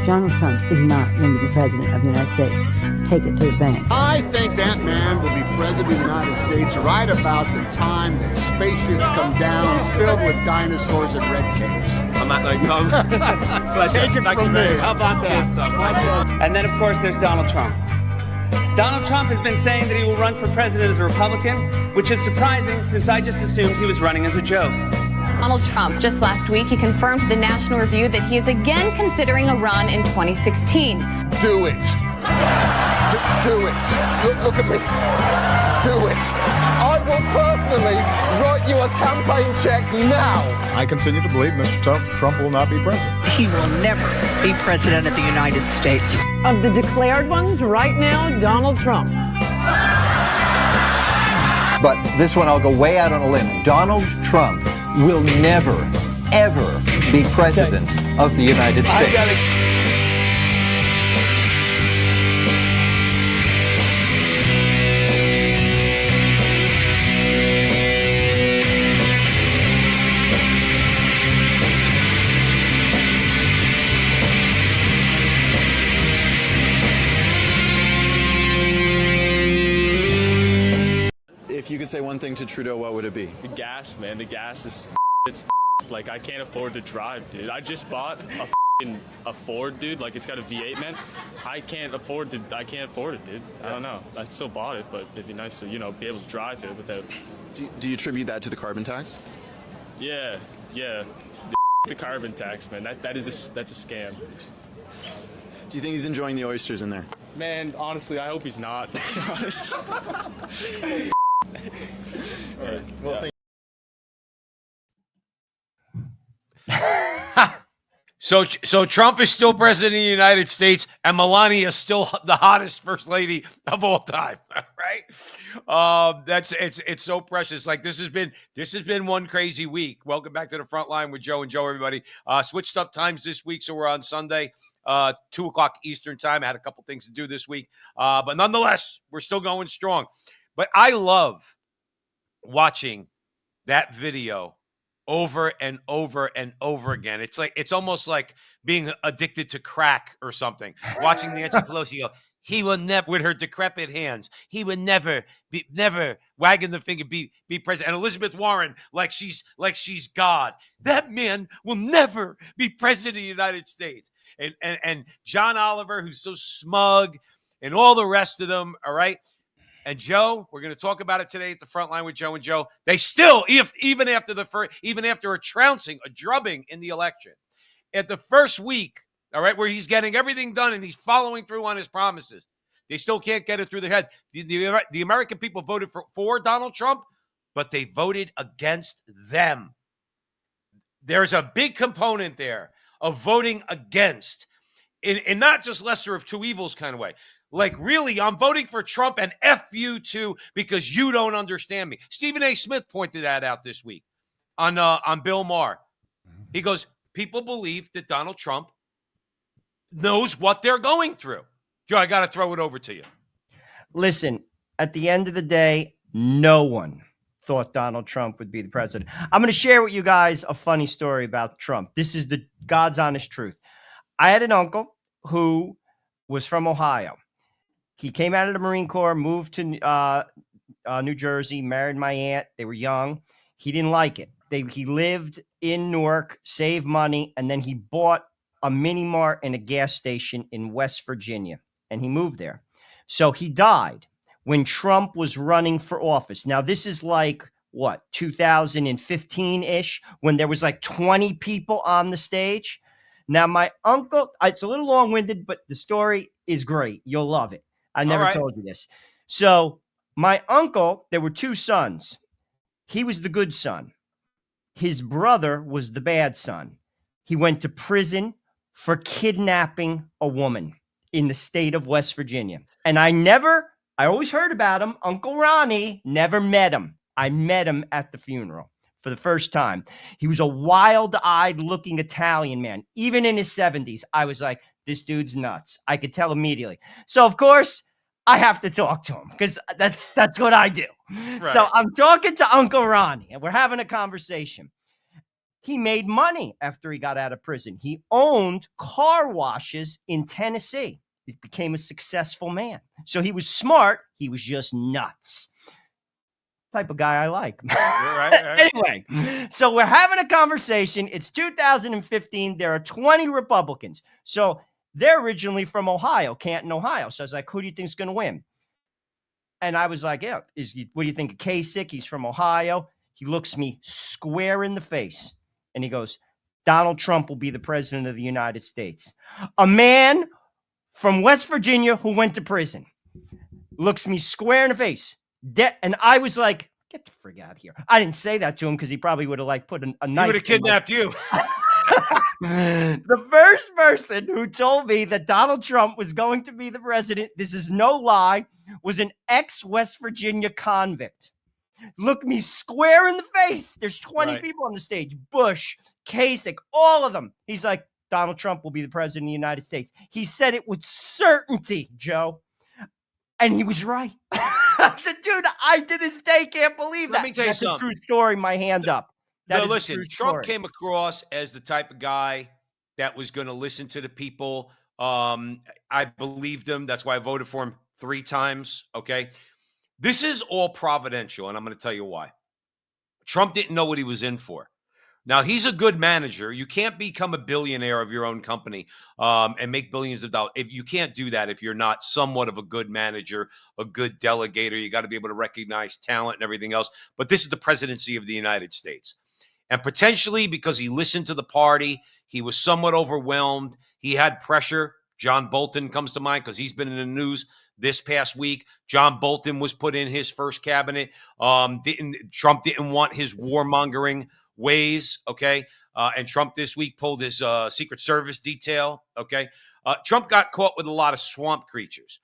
Donald Trump is not going to be president of the United States. Take it to the bank. I think that man will be president of the United States right about the time that spaceships come down filled with dinosaurs and red capes. On that note, Tom, Take it from me. How about that? Cheers, Tom. And then, of course, there's Donald Trump. Donald Trump has been saying that he will run for president as a Republican, which is surprising since I just assumed he was running as a joke. Donald Trump, just last week, he confirmed to the National Review that he is again considering a run in 2016. Do it. Do it. Look at me. Do it. I will personally write you a campaign check now. I continue to believe Mr. Trump will not be president. He will never be president of the United States. Of the declared ones, right now, Donald Trump. But this one, I'll go way out on a limb. Donald Trump will never, ever be president of the United States. If you could say one thing to Trudeau, what would it be? The gas, man. The gas is it's like I can't afford to drive, dude. I just bought a Ford, dude. Like it's got a V8, man. I can't afford it, dude. I don't know. I still bought it, but it'd be nice to, be able to drive it without. Do you attribute that to the carbon tax? Yeah. The carbon tax, man. That's a scam. Do you think he's enjoying the oysters in there? Man, honestly, I hope he's not. To be honest. Well, So Trump is still president of the United States, and Melania is still the hottest first lady of all time. Right? It's so precious. Like this has been one crazy week. Welcome back to the front line with Joe and Joe, everybody. Switched up times this week, so we're on Sunday, 2:00 Eastern time. I had a couple things to do this week, but nonetheless, we're still going strong. But I love watching that video over and over and over again. It's almost like being addicted to crack or something. Watching Nancy Pelosi go, he will never, with her decrepit hands, he would never wagging the finger, be president. And Elizabeth Warren, like she's God. That man will never be president of the United States. And John Oliver, who's so smug, and all the rest of them. All right. And Joe, we're going to talk about it today at the front line with Joe and Joe. They still, even after a trouncing, a drubbing in the election, at the first week, all right, where he's getting everything done and he's following through on his promises, they still can't get it through their head. The American people voted for Donald Trump, but they voted against them. There's a big component there of voting against, in not just lesser of two evils kind of way. Like, really, I'm voting for Trump and F you too because you don't understand me. Stephen A. Smith pointed that out this week on Bill Maher. He goes, people believe that Donald Trump knows what they're going through. Joe, I got to throw it over to you. Listen, at the end of the day, no one thought Donald Trump would be the president. I'm going to share with you guys a funny story about Trump. This is the God's honest truth. I had an uncle who was from Ohio. He came out of the Marine Corps, moved to New Jersey, married my aunt. They were young. He didn't like it. He lived in Newark, saved money, and then he bought a mini mart and a gas station in West Virginia, and he moved there. So he died when Trump was running for office. Now, this is like, 2015-ish, when there was like 20 people on the stage. Now, my uncle, it's a little long-winded, but the story is great. You'll love it. I never told you this. So my uncle, there were two sons. He was the good son. His brother was the bad son. He went to prison for kidnapping a woman in the state of West Virginia. And I always heard about him. Uncle Ronnie, never met him. I met him at the funeral for the first time. He was a wild-eyed looking Italian man. Even in his 70s, I was like, this dude's nuts. I could tell immediately. So, of course, I have to talk to him because that's what I do. Right. So I'm talking to Uncle Ronnie, and we're having a conversation. He made money after he got out of prison. He owned car washes in Tennessee. He became a successful man. So he was smart. He was just nuts. Type of guy I like. Right. Anyway, so we're having a conversation. It's 2015. There are 20 Republicans. So they're originally from Ohio, Canton, Ohio. So I was like, who do you think is going to win? And I was like, yeah, what do you think of Kasich? He's from Ohio. He looks me square in the face. And he goes, Donald Trump will be the president of the United States. A man from West Virginia who went to prison looks me square in the face. And I was like, get the frig out of here. I didn't say that to him because he probably would have like put a knife. He would have kidnapped you. The first person who told me that Donald Trump was going to be the president, this is no lie, was an ex-West Virginia convict. Look me square in the face. There's 20 people on the stage. Bush, Kasich, all of them. He's like, Donald Trump will be the president of the United States. He said it with certainty, Joe. And he was right. I said, dude, I to this day can't believe that. Let me tell you That's something. a true story. My hand up. No, listen, Trump came across as the type of guy that was going to listen to the people. I believed him. That's why I voted for him 3 times. Okay. This is all providential, and I'm going to tell you why. Trump didn't know what he was in for. Now, he's a good manager. You can't become a billionaire of your own company and make billions of dollars. You can't do that if you're not somewhat of a good manager, a good delegator. You got to be able to recognize talent and everything else. But this is the presidency of the United States. And potentially because he listened to the party, he was somewhat overwhelmed. He had pressure. John Bolton comes to mind because he's been in the news this past week. John Bolton was put in his first cabinet. Trump didn't want his warmongering ways, okay? And Trump this week pulled his Secret Service detail, okay? Trump got caught with a lot of swamp creatures.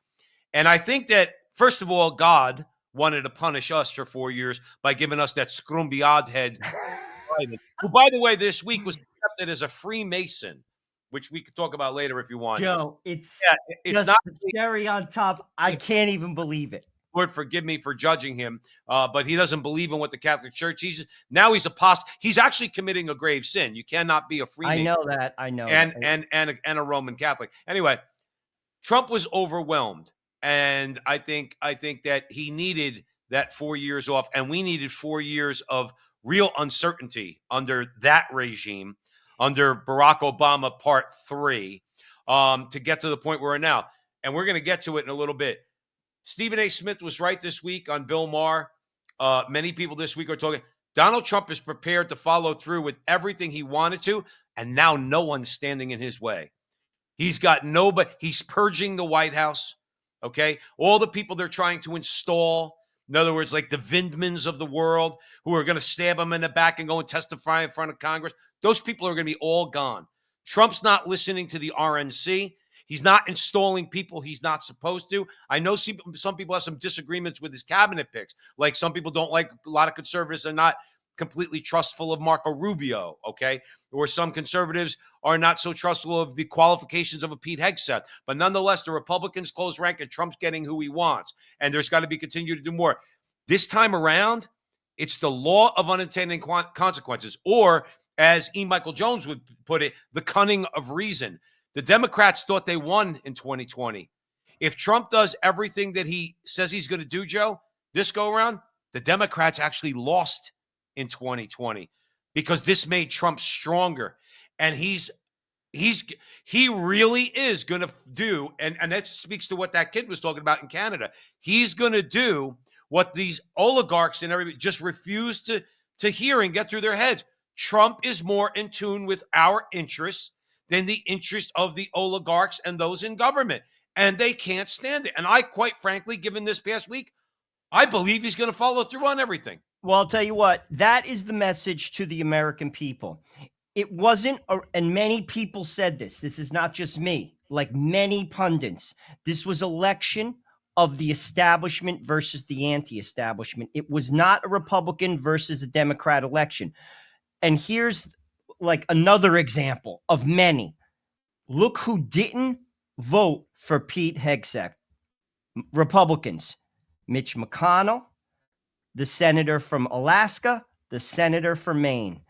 And I think that, first of all, God wanted to punish us for 4 years by giving us that scrumbiad head, who, by the way, this week was accepted as a Freemason, which we could talk about later if you want. Joe, it's just not the cherry on top. I can't even believe it. Lord, forgive me for judging him, but he doesn't believe in what the Catholic Church. He's apostate. He's actually committing a grave sin. You cannot be a Freemason. I know that. I know. And a Roman Catholic. Anyway, Trump was overwhelmed, and I think that he needed that 4 years off, and we needed 4 years of real uncertainty under that regime, under Barack Obama Part 3, to get to the point where we're now. And we're going to get to it in a little bit. Stephen A. Smith was right this week on Bill Maher. Many people this week are talking, Donald Trump is prepared to follow through with everything he wanted to, and now no one's standing in his way. He's got nobody. He's purging the White House, okay? All the people they're trying to install, in other words, like the Vindmans of the world who are going to stab him in the back and go and testify in front of Congress, those people are going to be all gone. Trump's not listening to the RNC. He's not installing people he's not supposed to. I know some people have some disagreements with his cabinet picks. Like some people don't like, a lot of conservatives are not completely trustful of Marco Rubio, okay? Or some conservatives are not so trustful of the qualifications of a Pete Hegseth. But nonetheless, the Republicans close rank and Trump's getting who he wants. And there's got to be continued to do more. This time around, it's the law of unintended consequences. Or, as E. Michael Jones would put it, the cunning of reason. The Democrats thought they won in 2020. If Trump does everything that he says he's going to do, Joe, this go around, the Democrats actually lost in 2020 because this made Trump stronger. And he really is going to do, and that speaks to what that kid was talking about in Canada. He's going to do what these oligarchs and everybody just refuse to hear and get through their heads. Trump is more in tune with our interests than the interest of the oligarchs and those in government. And they can't stand it. And I, quite frankly, given this past week, I believe he's going to follow through on everything. Well, I'll tell you what, that is the message to the American people. It wasn't, and many people said this is not just me, like many pundits, this was election of the establishment versus the anti-establishment. It was not a Republican versus a Democrat election. And here's like another example of many. Look who didn't vote for Pete Hegseth. Republicans, Mitch McConnell, the senator from Alaska, the senator from Maine.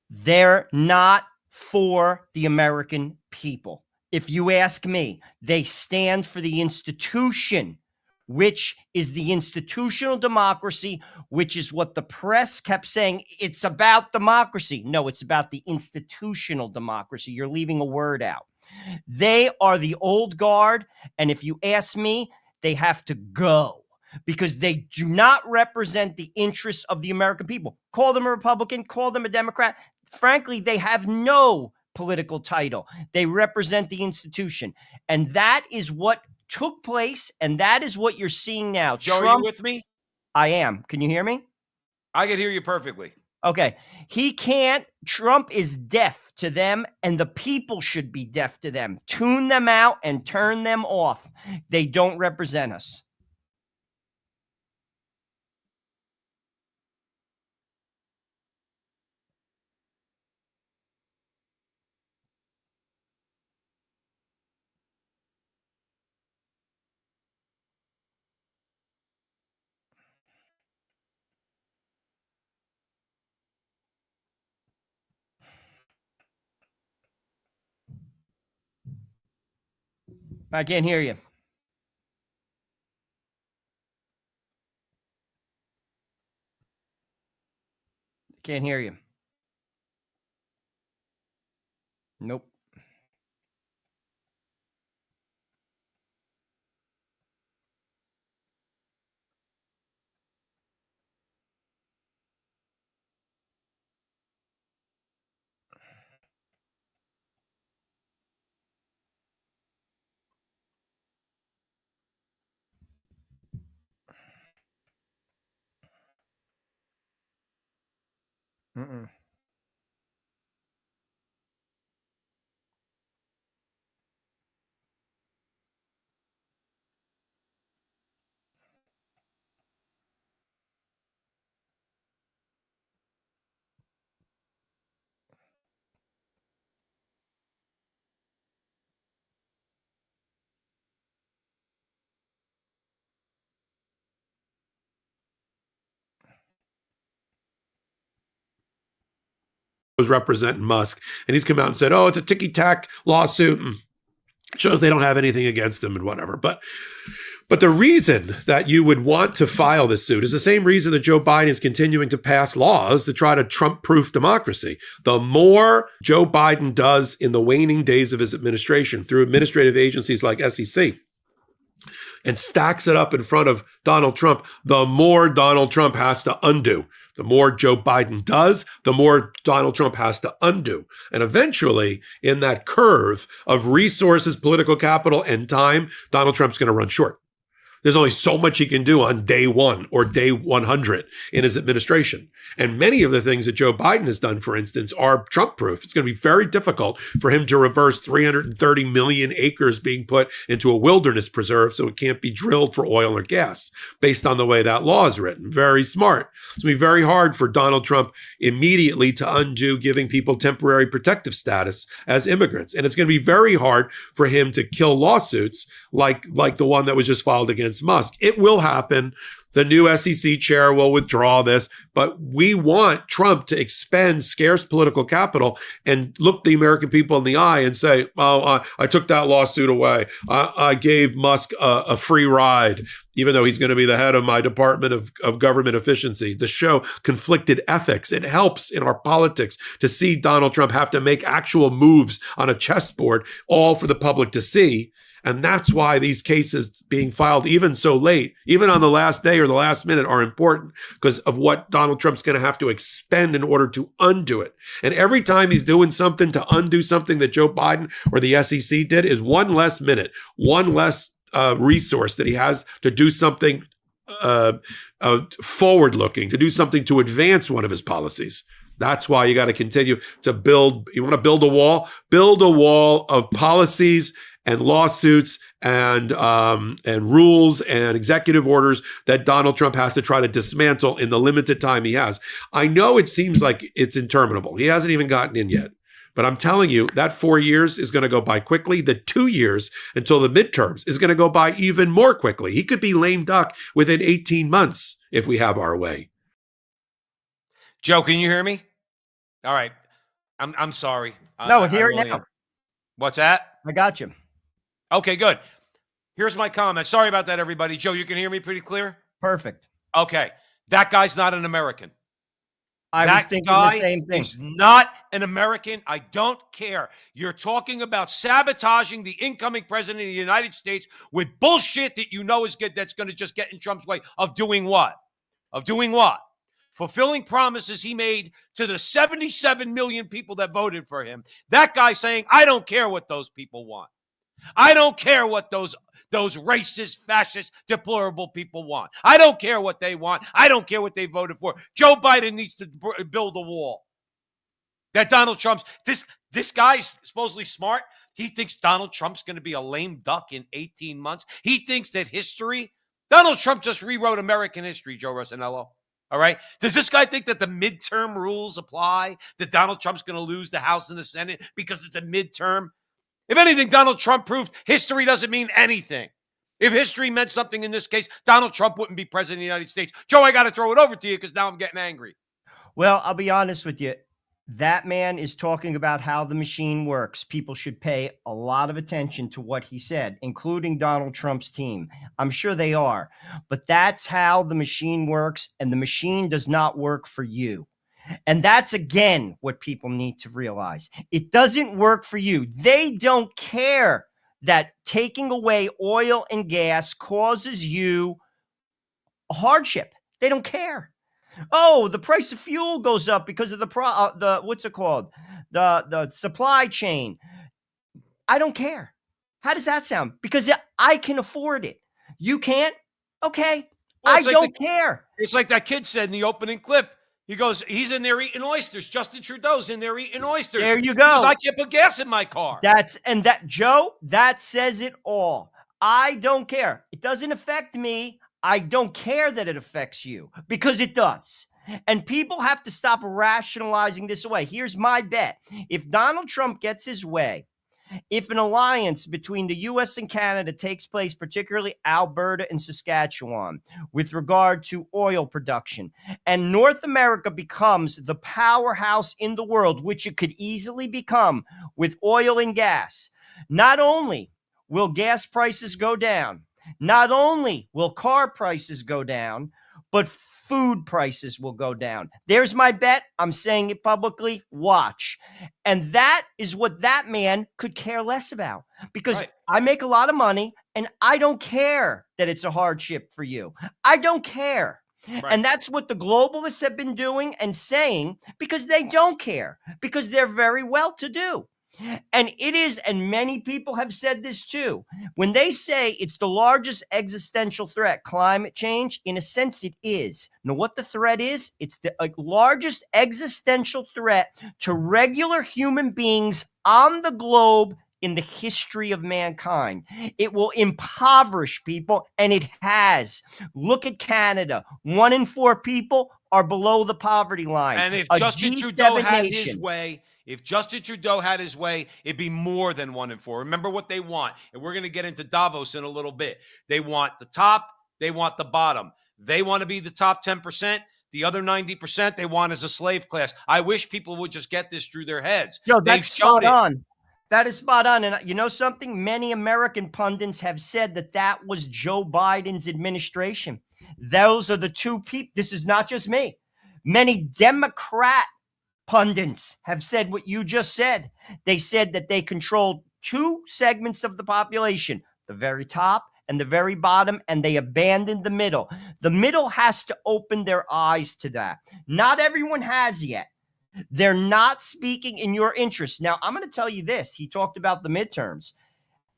They're not for the American people. If you ask me, they stand for the institution, which is the institutional democracy, which is what the press kept saying. It's about democracy. No, it's about the institutional democracy. You're leaving a word out. They are the old guard. And if you ask me, they have to go because they do not represent the interests of the American people. Call them a Republican, call them a Democrat. Frankly, they have no political title. They represent the institution. And that is what took place, and that is what you're seeing now. Joe, Trump, are you with me? I am. Can you hear me? I can hear you perfectly. Okay. He can't. Trump is deaf to them, and the people should be deaf to them. Tune them out and turn them off. They don't represent us. I can't hear you. Can't hear you. Nope. Mm-mm. Was representing Musk, and he's come out and said, "Oh, it's a ticky-tack lawsuit, and shows they don't have anything against him and whatever." But the reason that you would want to file this suit is the same reason that Joe Biden is continuing to pass laws to try to Trump-proof democracy. The more Joe Biden does in the waning days of his administration through administrative agencies like SEC, and stacks it up in front of Donald Trump, the more Donald Trump has to undo. The more Joe Biden does, the more Donald Trump has to undo. And eventually, in that curve of resources, political capital, and time, Donald Trump's going to run short. There's only so much he can do on day 1 or day 100 in his administration. And many of the things that Joe Biden has done, for instance, are Trump-proof. It's going to be very difficult for him to reverse 330 million acres being put into a wilderness preserve so it can't be drilled for oil or gas, based on the way that law is written. Very smart. It's going to be very hard for Donald Trump immediately to undo giving people temporary protective status as immigrants. And it's going to be very hard for him to kill lawsuits like the one that was just filed against Musk. It will happen. The new SEC chair will withdraw this, but we want Trump to expend scarce political capital and look the American people in the eye and say, "Oh, I took that lawsuit away. I gave Musk a free ride, even though he's going to be the head of my Department of Government Efficiency." The show Conflicted Ethics. It helps in our politics to see Donald Trump have to make actual moves on a chessboard, all for the public to see. And that's why these cases being filed even so late, even on the last day or the last minute, are important, because of what Donald Trump's going to have to expend in order to undo it. And every time he's doing something to undo something that Joe Biden or the SEC did is one less minute, one less resource that he has to do something forward-looking, to do something to advance one of his policies. That's why you got to continue to build. You want to build a wall? Build a wall of policies and lawsuits and rules and executive orders that Donald Trump has to try to dismantle in the limited time he has. I know it seems like it's interminable. He hasn't even gotten in yet. But I'm telling you, that 4 years is going to go by quickly. The 2 years until the midterms is going to go by even more quickly. He could be lame duck within 18 months if we have our way. Joe, can you hear me? All right. I'm sorry. No, hear it now. What's that? I got you. Okay, good. Here's my comment. Sorry about that, everybody. Joe, you can hear me pretty clear? Perfect. Okay. That guy's not an American. I was thinking the same thing. He's not an American. I don't care. You're talking about sabotaging the incoming president of the United States with bullshit that you know is good, that's going to just get in Trump's way of doing what? Of doing what? Fulfilling promises he made to the 77 million people that voted for him. That guy saying, I don't care what those people want. I don't care what those racist, fascist, deplorable people want. I don't care what they want. I don't care what they voted for. Joe Biden needs to build a wall. That Donald Trump's, this guy's supposedly smart. He thinks Donald Trump's going to be a lame duck in 18 months. He thinks that Donald Trump just rewrote American history, Joe Rossinello. All right. Does this guy think that the midterm rules apply? That Donald Trump's going to lose the House and the Senate because it's a midterm? If anything, Donald Trump proved history doesn't mean anything. If history meant something in this case, Donald Trump wouldn't be president of the United States. Joe, I got to throw it over to you because now I'm getting angry. Well, I'll be honest with you. That man is talking about how the machine works. People should pay a lot of attention to what he said, including Donald Trump's team. I'm sure they are. But that's how the machine works, and the machine does not work for you. And that's, again, what people need to realize. It doesn't work for you. They don't care that taking away oil and gas causes you a hardship. They don't care. Oh, the price of fuel goes up because of the what's it called? The supply chain. I don't care. How does that sound? Because I can afford it. You can't? Okay. Well, I don't care. It's like that kid said in the opening clip. He goes, he's in there eating oysters. Justin Trudeau's in there eating oysters. There you go. Because I can't put gas in my car. Joe, that says it all. I don't care. It doesn't affect me. I don't care that it affects you because it does. And people have to stop rationalizing this away. Here's my bet. If Donald Trump gets his way, if an alliance between the U.S. and Canada takes place, particularly Alberta and Saskatchewan, with regard to oil production, and North America becomes the powerhouse in the world, which it could easily become with oil and gas, not only will gas prices go down, not only will car prices go down, but food prices will go down. There's my bet. I'm saying it publicly. Watch. And that is what that man could care less about because I make a lot of money and I don't care that it's a hardship for you. I don't care. Right. And that's what the globalists have been doing and saying because they don't care, because they're very well to do. And it is, and many people have said this too, when they say it's the largest existential threat, climate change, in a sense it is. Now what the threat is, it's the largest existential threat to regular human beings on the globe in the history of mankind. It will impoverish people, and it has. Look at Canada. 1 in 4 people are below the poverty line. And if Justin Trudeau had his way, if Justin Trudeau had his way, it'd be more than 1 in 4. Remember what they want. And we're going to get into Davos in a little bit. They want the top. They want the bottom. They want to be the top 10%. The other 90% they want is a slave class. I wish people would just get this through their heads. Yo, that's spot on. That is spot on. And you know something? Many American pundits have said that that was Joe Biden's administration. Those are the two people. This is not just me. Many Democrat pundits have said what you just said. They said that they controlled 2 segments of the population, the very top and the very bottom, and they abandoned the middle. The middle has to open their eyes to that. Not everyone has yet. They're not speaking in your interest. Now, I'm going to tell you this. He talked about the midterms.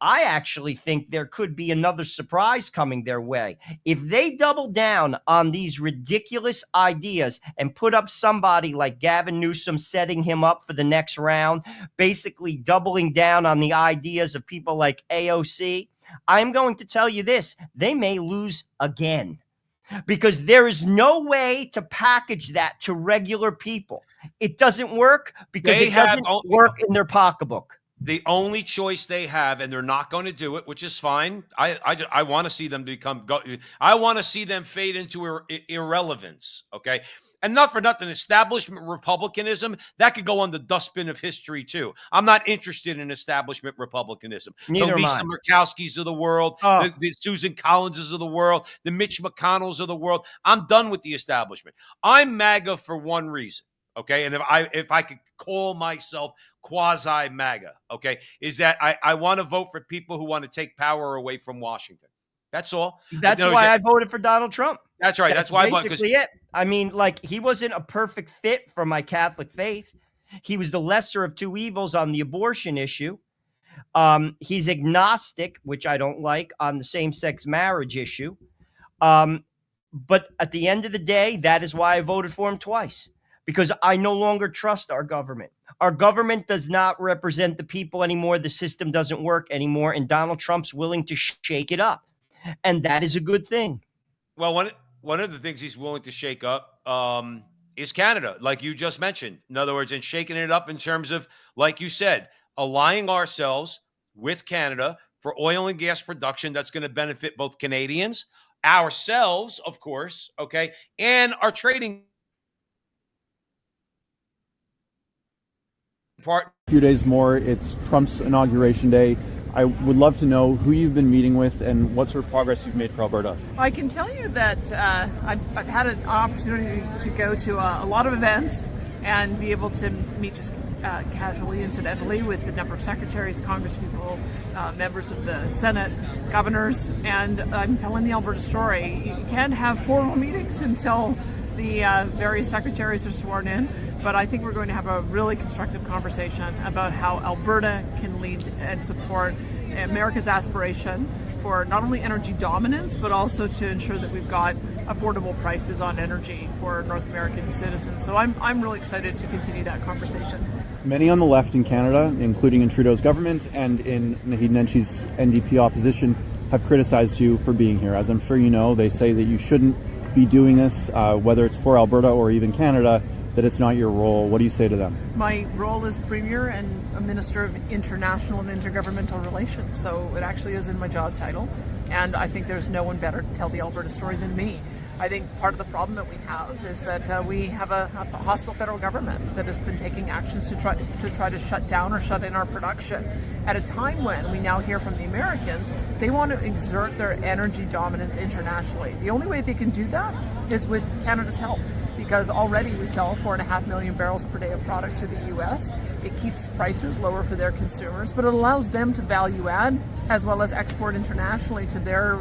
I actually think there could be another surprise coming their way. If they double down on these ridiculous ideas and put up somebody like Gavin Newsom, setting him up for the next round, basically doubling down on the ideas of people like AOC, I'm going to tell you this, they may lose again because there is no way to package that to regular people. It doesn't work because it doesn't work in their pocketbook. the only choice they have, and they're not going to do it, which is fine. I want to see them I want to see them fade into irrelevance. Okay. And not for nothing, establishment Republicanism, that could go on the dustbin of history too. I'm not interested in establishment Republicanism. Neither the Lisa Murkowskis of the world, the Susan Collinses of the world, the Mitch McConnells of the world. I'm done with the establishment. I'm MAGA for one reason. Okay. And if I could call myself quasi MAGA, okay, is that I want to vote for people who want to take power away from Washington. That's all. That's why I voted for Donald Trump. That's right. That's why I voted. Basically it. I mean, like, he wasn't a perfect fit for my Catholic faith. He was the lesser of two evils on the abortion issue. He's agnostic, which I don't like, on the same-sex marriage issue. But at the end of the day, that is why I voted for him twice, because I no longer trust our government. Our government does not represent the people anymore. The system doesn't work anymore, and Donald Trump's willing to shake it up. And that is a good thing. Well, one of the things he's willing to shake up is Canada, like you just mentioned. In other words, and shaking it up in terms of, like you said, aligning ourselves with Canada for oil and gas production that's going to benefit both Canadians, ourselves, of course, okay, and our trading part. A few days more, it's Trump's inauguration day. I would love to know who you've been meeting with and what sort of progress you've made for Alberta. I can tell you that I've had an opportunity to go to a lot of events and be able to meet just casually, incidentally, with a number of secretaries, congresspeople, members of the Senate, governors, and I'm telling the Alberta story. You can't have formal meetings until the various secretaries are sworn in. But I think we're going to have a really constructive conversation about how Alberta can lead and support America's aspiration for not only energy dominance, but also to ensure that we've got affordable prices on energy for North American citizens. So I'm really excited to continue that conversation. Many on the left in Canada, including in Trudeau's government and in Naheed Nenshi's NDP opposition, have criticized you for being here. As I'm sure you know, they say that you shouldn't be doing this, whether it's for Alberta or even Canada, that it's not your role. What do you say to them? My role is Premier and a Minister of International and Intergovernmental Relations, so it actually is in my job title, and I think there's no one better to tell the Alberta story than me. I think part of the problem that we have is that we have a hostile federal government that has been taking actions to try to shut down or shut in our production at a time when we now hear from the Americans they want to exert their energy dominance internationally. The only way they can do that is with Canada's help, because already we sell 4.5 million barrels per day of product to the U.S. It keeps prices lower for their consumers, but it allows them to value add as well as export internationally to their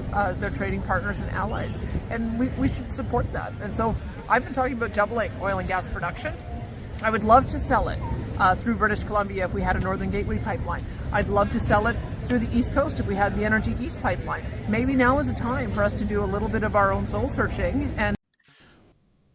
trading partners and allies. And we should support that. And so I've been talking about doubling oil and gas production. I would love to sell it through British Columbia if we had a Northern Gateway pipeline. I'd love to sell it through the East Coast if we had the Energy East pipeline. Maybe now is a time for us to do a little bit of our own soul searching and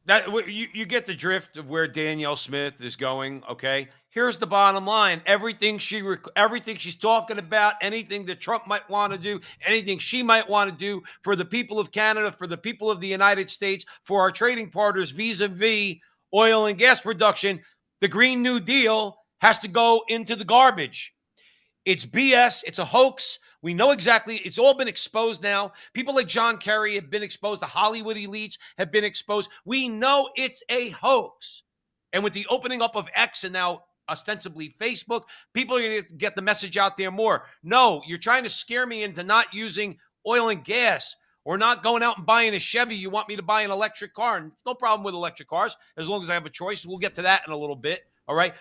that you get the drift of where Danielle Smith is going. Okay, here's the bottom line: everything she's talking about, anything that Trump might want to do, anything she might want to do for the people of Canada, for the people of the United States, for our trading partners vis-a-vis oil and gas production, the Green New Deal has to go into the garbage. It's BS. It's a hoax. We know exactly. It's all been exposed now. People like John Kerry have been exposed. The Hollywood elites have been exposed. We know it's a hoax. And with the opening up of X and now ostensibly Facebook, people are going to get the message out there more. No, you're trying to scare me into not using oil and gas or not going out and buying a Chevy. You want me to buy an electric car. And no problem with electric cars as long as I have a choice. We'll get to that in a little bit. All right.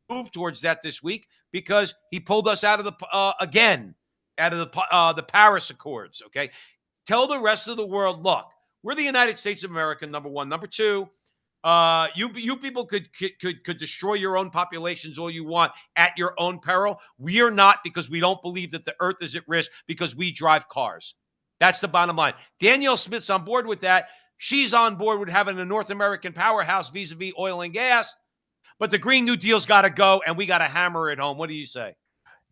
Move towards that this week because he pulled us out of the the Paris Accords. Okay, tell the rest of the world, look, we're the United States of America. Number one, number two, you people could destroy your own populations all you want at your own peril. We are not, because we don't believe that the earth is at risk because we drive cars. That's the bottom line. Danielle Smith's on board with that. She's on board with having a North American powerhouse vis-a-vis oil and gas. But the Green New Deal's got to go, and we got to hammer it home. What do you say?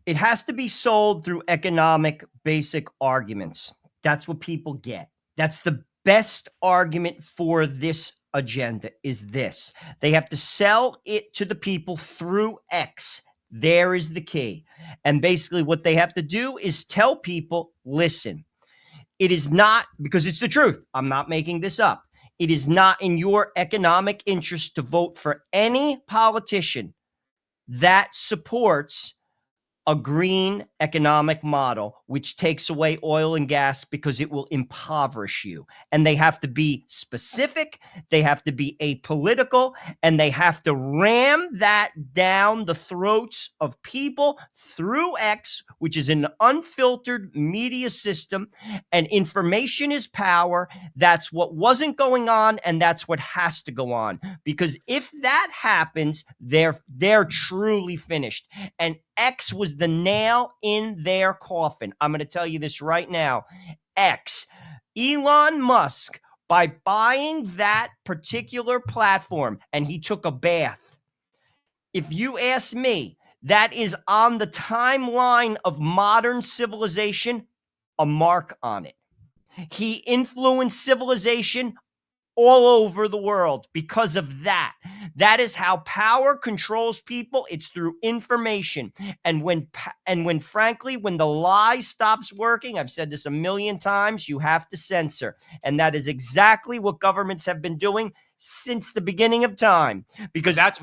It has to be sold through economic basic arguments. That's what people get. That's the best argument for this agenda is this. They have to sell it to the people through X. There is the key. And basically what they have to do is tell people, listen, it is not, because it's the truth. I'm not making this up. It is not in your economic interest to vote for any politician that supports a green economic model, which takes away oil and gas because it will impoverish you. And they have to be specific, they have to be apolitical, and they have to ram that down the throats of people through X, which is an unfiltered media system. And information is power. That's what wasn't going on, and that's what has to go on. Because if that happens, they're truly finished. And X was the nail in their coffin. I'm going to tell you this right now. X, Elon Musk, by buying that particular platform, and he took a bath. If you ask me, that is on the timeline of modern civilization, a mark on it. He influenced civilization all over the world because of that. That is how power controls people. It's through information. And when frankly, when the lie stops working, I've said this a million times, you have to censor. And that is exactly what governments have been doing since the beginning of time. Because that's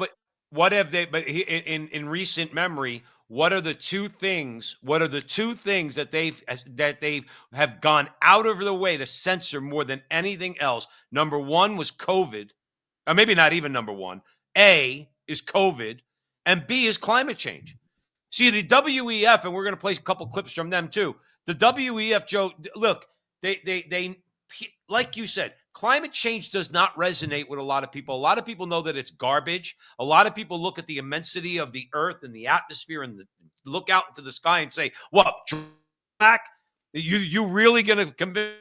what have they, but in recent memory, what are the two things that they have gone out of their way to censor more than anything else? Number one was COVID, or maybe not even number one. A is COVID, and B is climate change. See, the WEF, and we're going to play a couple clips from them too. The WEF, Joe, look, they like you said, climate change does not resonate with a lot of people. A lot of people know that it's garbage. A lot of people look at the immensity of the earth and the atmosphere and look out into the sky and say, what, back? You really going to convince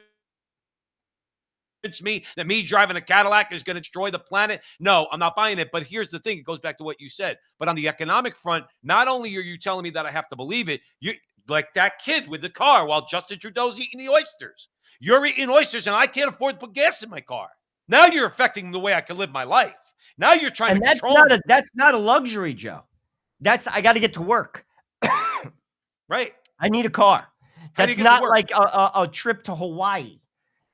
me that me driving a Cadillac is going to destroy the planet? No, I'm not buying it. But here's the thing. It goes back to what you said. But on the economic front, not only are you telling me that I have to believe it, you like that kid with the car while Justin Trudeau's eating the oysters. You're eating oysters and I can't afford to put gas in my car. Now you're affecting the way I can live my life. Now you're trying to control me. That's not a luxury, Joe. I got to get to work. Right. I need a car. That's not like a trip to Hawaii.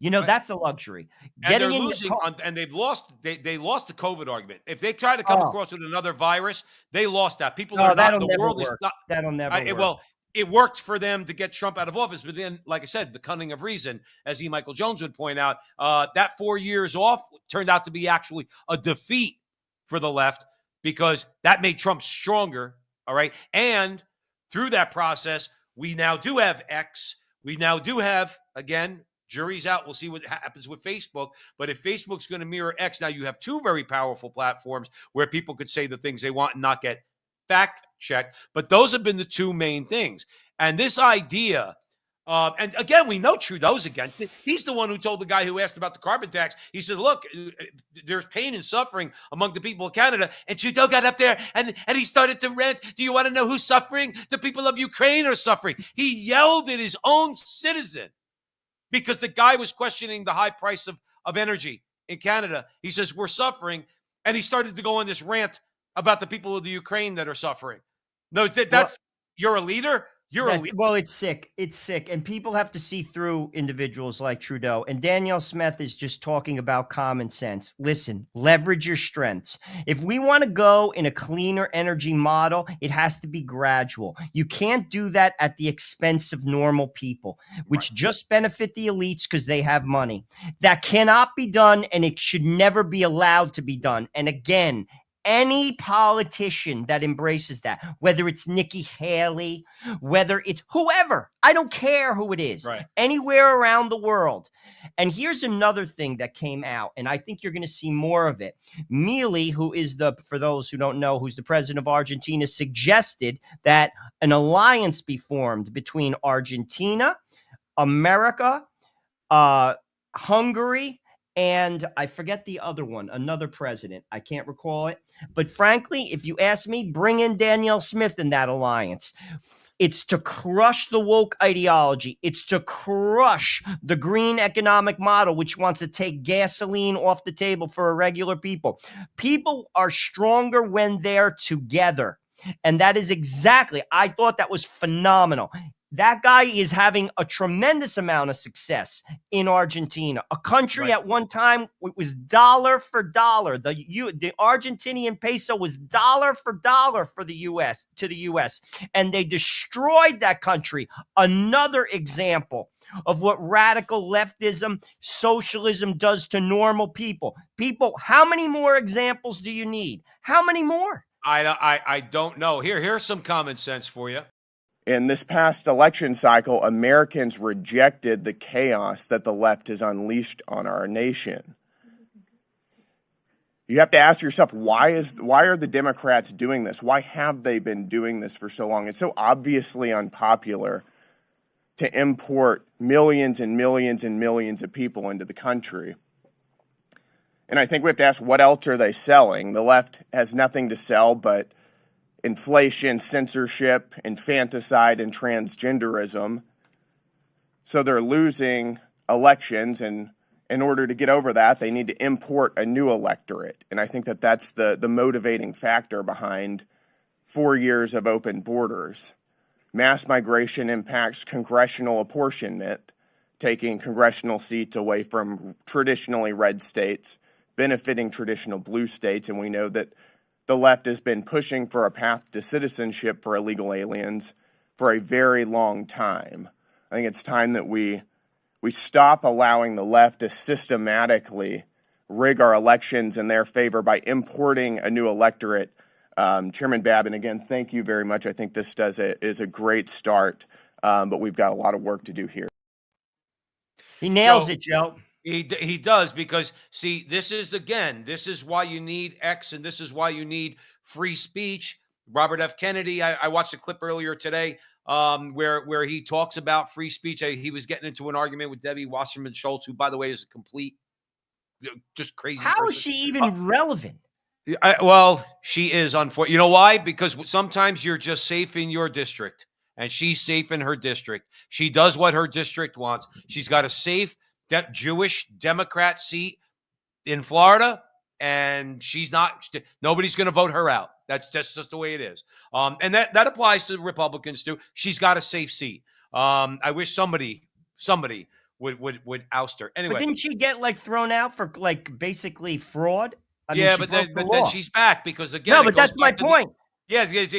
You know, right. That's a luxury. And they're losing, and they've lost. They lost the COVID argument. If they try to come across with another virus, they lost that. People are not. The world is not. That'll never work. Well, it worked for them to get Trump out of office, but then, like I said, the cunning of reason, as E. Michael Jones would point out, that 4 years off turned out to be actually a defeat for the left because that made Trump stronger. All right, and through that process, we now do have X. We now do have, again, jury's out. We'll see what happens with Facebook. But if Facebook's going to mirror X, now you have two very powerful platforms where people could say the things they want and not get fact checked. But those have been the two main things. And this idea, and again, we know Trudeau's against it. He's the one who told the guy who asked about the carbon tax. He said, look, there's pain and suffering among the people of Canada. And Trudeau got up there and he started to rant. Do you want to know who's suffering? The people of Ukraine are suffering. He yelled at his own citizen because the guy was questioning the high price of energy in Canada. He says, we're suffering. And he started to go on this rant about the people of the Ukraine that are suffering. No, you're a leader? You're a leader. Well, it's sick. It's sick. And people have to see through individuals like Trudeau. And Danielle Smith is just talking about common sense. Listen, leverage your strengths. If we want to go in a cleaner energy model, it has to be gradual. You can't do that at the expense of normal people, which just benefit the elites because they have money. That cannot be done, and it should never be allowed to be done. And again, any politician that embraces that, whether it's Nikki Haley, whether it's whoever, I don't care who it is, anywhere around the world. And here's another thing that came out, and I think you're going to see more of it. Milei, who is for those who don't know, who's the president of Argentina, suggested that an alliance be formed between Argentina, America, Hungary, and I forget the other one, another president. I can't recall it. But frankly, if you ask me, bring in Danielle Smith in that alliance. It's to crush the woke ideology. It's to crush the green economic model, which wants to take gasoline off the table for regular people. People are stronger when they're together. And that is exactly, I thought that was phenomenal. That guy is having a tremendous amount of success in Argentina, a country at one time it was dollar for dollar. The Argentinian peso was dollar for dollar for the U.S. to the U.S. and they destroyed that country. Another example of what radical leftism, socialism does to normal people. People, how many more examples do you need? How many more? I don't know. Here's some common sense for you. In this past election cycle, Americans rejected the chaos that the left has unleashed on our nation. You have to ask yourself, why are the Democrats doing this? Why have they been doing this for so long? It's so obviously unpopular to import millions and millions and millions of people into the country. And I think we have to ask, what else are they selling? The left has nothing to sell but inflation, censorship, infanticide, and transgenderism. So they're losing elections, and in order to get over that, they need to import a new electorate. And I think that that's the motivating factor behind 4 years of open borders. Mass migration impacts congressional apportionment, taking congressional seats away from traditionally red states, benefiting traditional blue states, and we know that the left has been pushing for a path to citizenship for illegal aliens for a very long time. I think it's time that we stop allowing the left to systematically rig our elections in their favor by importing a new electorate. Chairman Babin, again, thank you very much. I think this is a great start, but we've got a lot of work to do here. He nails it, Joe. He does, because, see, this is why you need X, and this is why you need free speech. Robert F. Kennedy, I watched a clip earlier today where he talks about free speech. He was getting into an argument with Debbie Wasserman Schultz, who, by the way, is a complete, just crazy How person. is she even relevant? Well, she is, unfortunately. You know why? Because sometimes you're just safe in your district, and she's safe in her district. She does what her district wants. She's got a safe Jewish Democrat seat in Florida, and nobody's going to vote her out. That's just the way it is. And that applies to Republicans too. She's got a safe seat. I wish somebody would oust her. Anyway, but didn't she get thrown out for basically fraud? But then she's back, because again, no, but that's my point. Yeah, because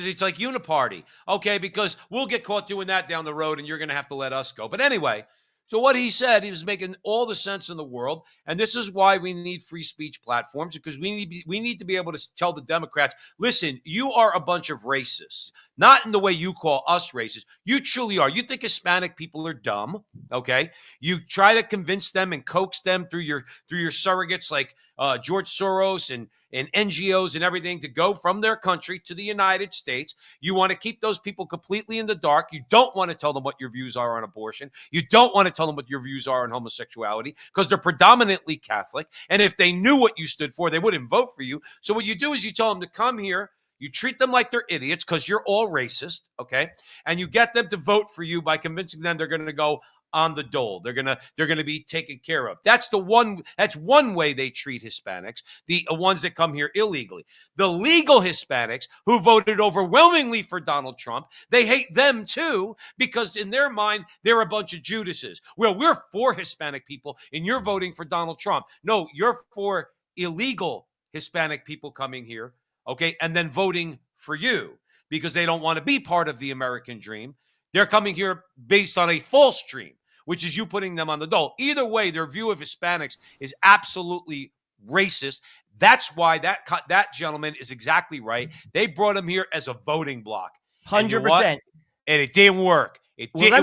it's like uniparty. Okay, because we'll get caught doing that down the road, and you're going to have to let us go. But anyway, so what he said, he was making all the sense in the world, and this is why we need free speech platforms, because we need to be able to tell the Democrats, listen, you are a bunch of racists, not in the way you call us racist. You truly are. You think Hispanic people are dumb, okay? You try to convince them and coax them through your surrogates like George Soros and NGOs and everything to go from their country to the United States. You want to keep those people completely in the dark. You don't want to tell them what your views are on abortion. You don't want to tell them what your views are on homosexuality, because they're predominantly Catholic. And if they knew what you stood for, they wouldn't vote for you. So what you do is you tell them to come here. You treat them like they're idiots because you're all racist, okay? And you get them to vote for you by convincing them they're going to go on the dole. They're gonna be taken care of. That's one way they treat Hispanics, the ones that come here illegally. The legal Hispanics who voted overwhelmingly for Donald Trump, they hate them too, because in their mind, they're a bunch of Judases. Well, we're for Hispanic people and you're voting for Donald Trump. No, you're for illegal Hispanic people coming here, okay, and then voting for you because they don't want to be part of the American dream. They're coming here based on a false dream, which is you putting them on the dole. Either way, their view of Hispanics is absolutely racist. That's why that gentleman is exactly right. They brought him here as a voting block. 100%. And it didn't work. Let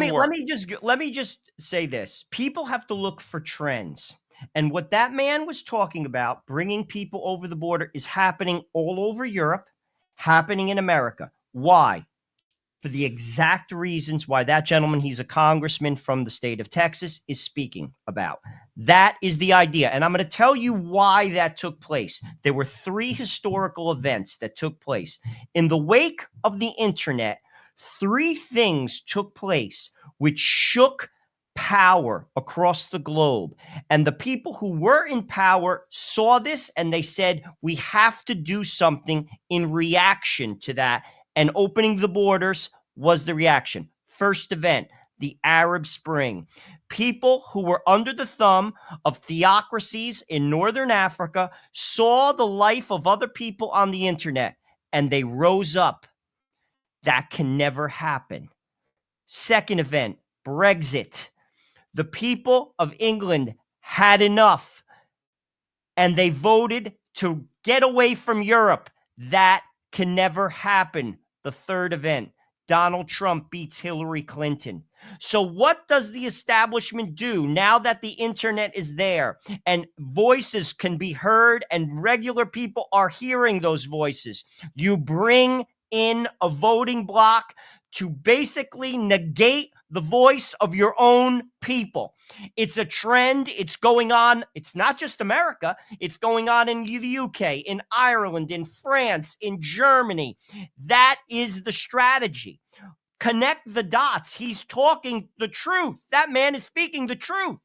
me just say this. People have to look for trends. And what that man was talking about, bringing people over the border, is happening all over Europe, happening in America. Why? For the exact reasons why that gentleman, he's a congressman from the state of Texas, is speaking about. That is the idea. And I'm going to tell you why that took place. There were 3 historical events that took place. In the wake of the internet, Three things took place which shook power across the globe. And the people who were in power saw this and they said, we have to do something in reaction to that. And opening the borders was the reaction. First event, the Arab Spring. People who were under the thumb of theocracies in Northern Africa saw the life of other people on the internet and they rose up. That can never happen. Second event, Brexit. The people of England had enough and they voted to get away from Europe. That can never happen. The third event, Donald Trump beats Hillary Clinton. So what does the establishment do now that the internet is there and voices can be heard and regular people are hearing those voices? You bring in a voting bloc to basically negate the voice of your own people. It's a trend. It's going on. It's not just America. It's going on in the UK, in Ireland, in France, in Germany. That is the strategy. Connect the dots. He's talking the truth. That man is speaking the truth.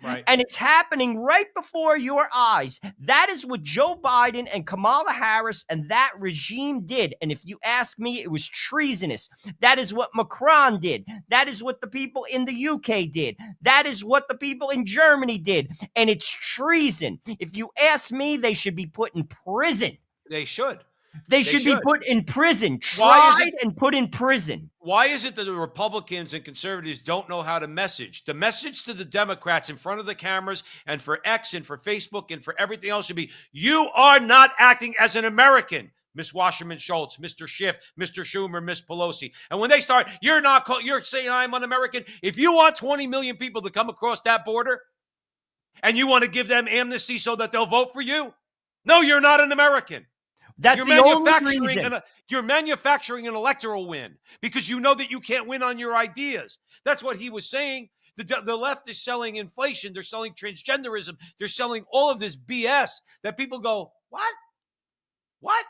Right. And it's happening right before your eyes. That is what Joe Biden and Kamala Harris and that regime did. And if you ask me, it was treasonous. That is what Macron did. That is what the people in the UK did. That is what the people in Germany did. And it's treason. If you ask me, they should be put in prison. They should. They should be put in prison, tried and put in prison. Why is it that the Republicans and conservatives don't know how to message? The message to the Democrats in front of the cameras and for X and for Facebook and for everything else should be, you are not acting as an American, Miss Wasserman Schultz, Mr. Schiff, Mr. Schumer, Miss Pelosi. And when they start, you're saying I'm un-American. If you want 20 million people to come across that border and you want to give them amnesty so that they'll vote for you, no, you're not an American. That's the only reason. You're manufacturing an electoral win because you know that you can't win on your ideas. That's what he was saying. The left is selling inflation. They're selling transgenderism. They're selling all of this BS that people go, what? What?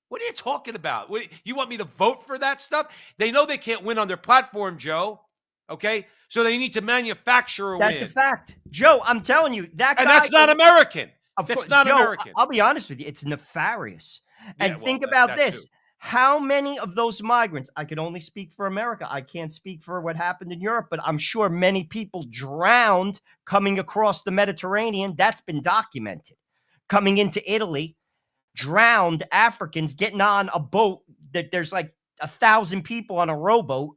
What are you talking about? You want me to vote for that stuff? They know they can't win on their platform, Joe. Okay? So they need to manufacture a win. That's a fact. Joe, I'm telling you, that guy. And that's not American. That's not Joe, American. I'll be honest with you. It's nefarious. And think about this. Too. How many of those migrants, I can only speak for America. I can't speak for what happened in Europe, but I'm sure many people drowned coming across the Mediterranean. That's been documented. Coming into Italy, drowned Africans getting on a boat that there's like 1,000 people on a rowboat.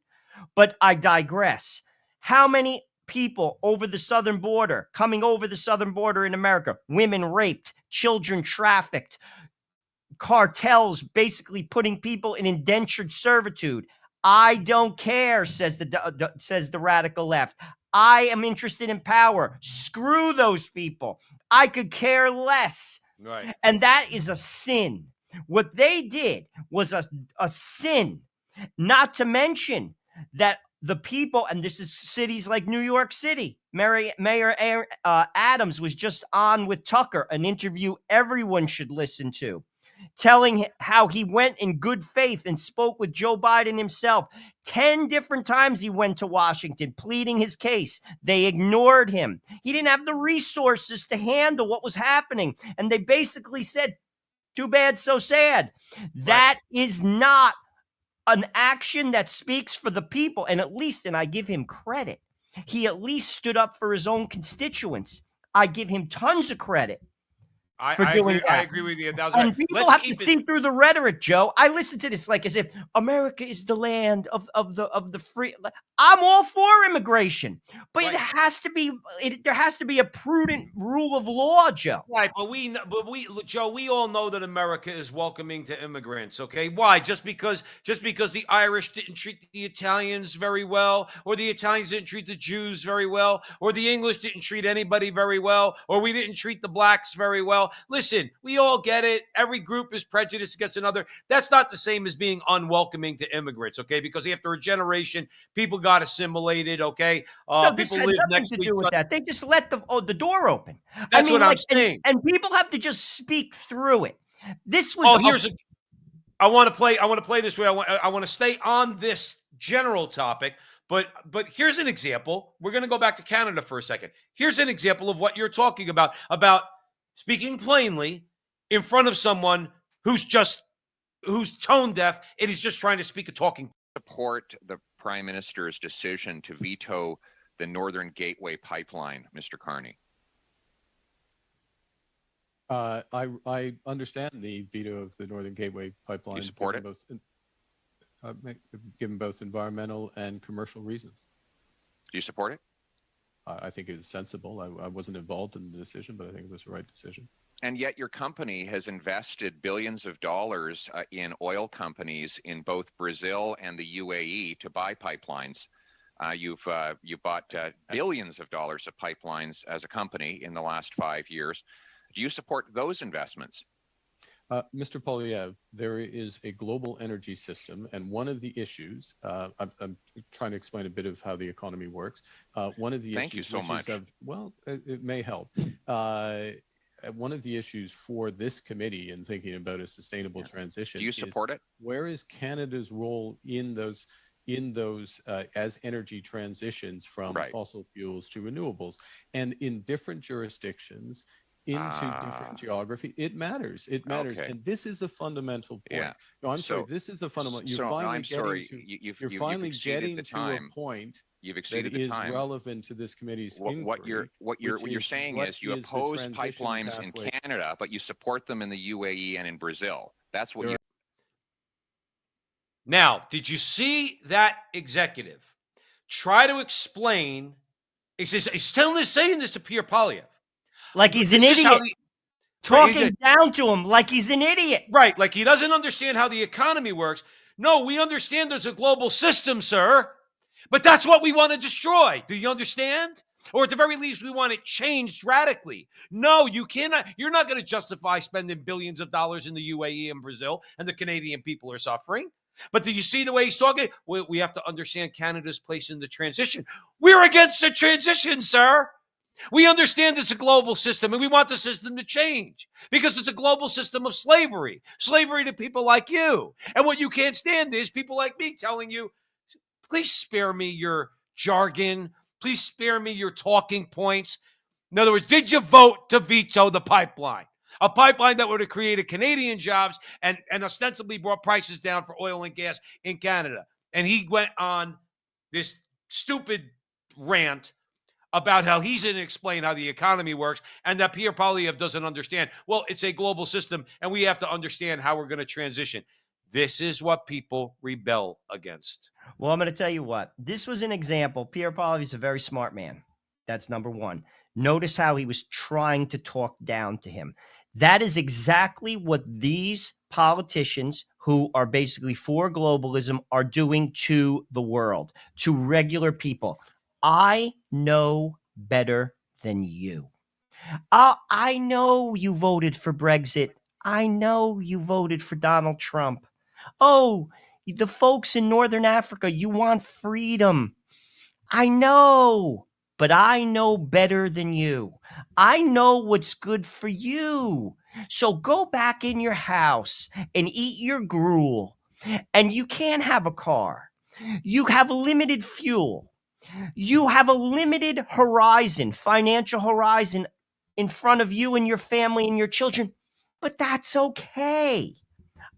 But I digress. How many people over the southern border, coming over the southern border in America, women raped, children trafficked, cartels basically putting people in indentured servitude. I don't care, says the radical left. I am interested in power. Screw those people. I could care less. Right. And that is a sin. What they did was a sin, not to mention that the people, and this is cities like New York City. Mayor Adams was just on with Tucker, an interview everyone should listen to, telling how he went in good faith and spoke with Joe Biden himself. 10 different times he went to Washington pleading his case. They ignored him. He didn't have the resources to handle what was happening. And they basically said, too bad, so sad. Right. That is not an action that speaks for the people. And I give him credit, he at least stood up for his own constituents. I give him tons of credit. I agree with you. And people have to see through the rhetoric, Joe. I listen to this like as if America is the land of the free. I'm all for immigration, but right. There has to be a prudent rule of law, Joe. Right, Joe, we all know that America is welcoming to immigrants. Okay, why? Just because the Irish didn't treat the Italians very well, or the Italians didn't treat the Jews very well, or the English didn't treat anybody very well, or we didn't treat the blacks very well. Listen, we all get it. Every group is prejudiced against another. That's not the same as being unwelcoming to immigrants, okay? Because after a generation, people got assimilated, okay? People live next to each other. They just let the door open. That's what I'm saying. And people have to just speak through it. This was I want to play this way. I want to stay on this general topic, but here's an example. We're going to go back to Canada for a second. Here's an example of what you're talking about speaking plainly in front of someone who's tone deaf and he's just trying to speak a talking. Support the Prime Minister's decision to veto the Northern Gateway pipeline, Mr. Carney. I understand the veto of the Northern Gateway pipeline. You support it? Given both environmental and commercial reasons. Do you support it? I think it is sensible. I wasn't involved in the decision, but I think it was the right decision. And yet your company has invested billions of dollars in oil companies in both Brazil and the UAE to buy pipelines. You bought billions of dollars of pipelines as a company in the last 5 years. Do you support those investments? Mr. Polyev, there is a global energy system, and one of the issues, I'm trying to explain a bit of how the economy works. One of the Thank issues, you so much. It may help. One of the issues for this committee in thinking about a sustainable transition. Do you support it? Where is Canada's role in those as energy transitions from fossil fuels to renewables? And in different jurisdictions, into different geography, it matters. It matters, and this is a fundamental point. Yeah. No, I'm sorry. This is a fundamental. You're finally getting to a point. You've exceeded that the is time. relevant to this committee's inquiry. What you're saying is you oppose pipelines in Canada, but you support them in the UAE and in Brazil. That's what you. Now, did you see that executive try to explain? He's saying this to Pierre Polyev. Like he's an idiot. Talking down to him like he's an idiot. Right, like he doesn't understand how the economy works. No, we understand there's a global system, sir. But that's what we want to destroy. Do you understand? Or at the very least, we want it changed radically. No, you cannot. You're not going to justify spending billions of dollars in the UAE and Brazil, and the Canadian people are suffering. But do you see the way he's talking? We have to understand Canada's place in the transition. We're against the transition, sir. We understand it's a global system, and we want the system to change because it's a global system of slavery to people like you. And what you can't stand is people like me telling you, please spare me your jargon. Please spare me your talking points. In other words, did you vote to veto the pipeline? A pipeline that would have created Canadian jobs and ostensibly brought prices down for oil and gas in Canada. And he went on this stupid rant about how he's going to explain how the economy works and that Pierre Polyev doesn't understand. Well, it's a global system, and we have to understand how we're going to transition. This is what people rebel against. Well, I'm going to tell you what. This was an example. Pierre Polyev is a very smart man. That's number one. Notice how he was trying to talk down to him. That is exactly what these politicians who are basically for globalism are doing to the world, to regular people. I know better than you. I know you voted for Brexit. I know you voted for Donald Trump. Oh, the folks in Northern Africa, you want freedom. I know, but I know better than you. I know what's good for you. So go back in your house and eat your gruel. And you can't have a car. You have limited fuel. You have a limited horizon, financial horizon in front of you and your family and your children, but that's okay.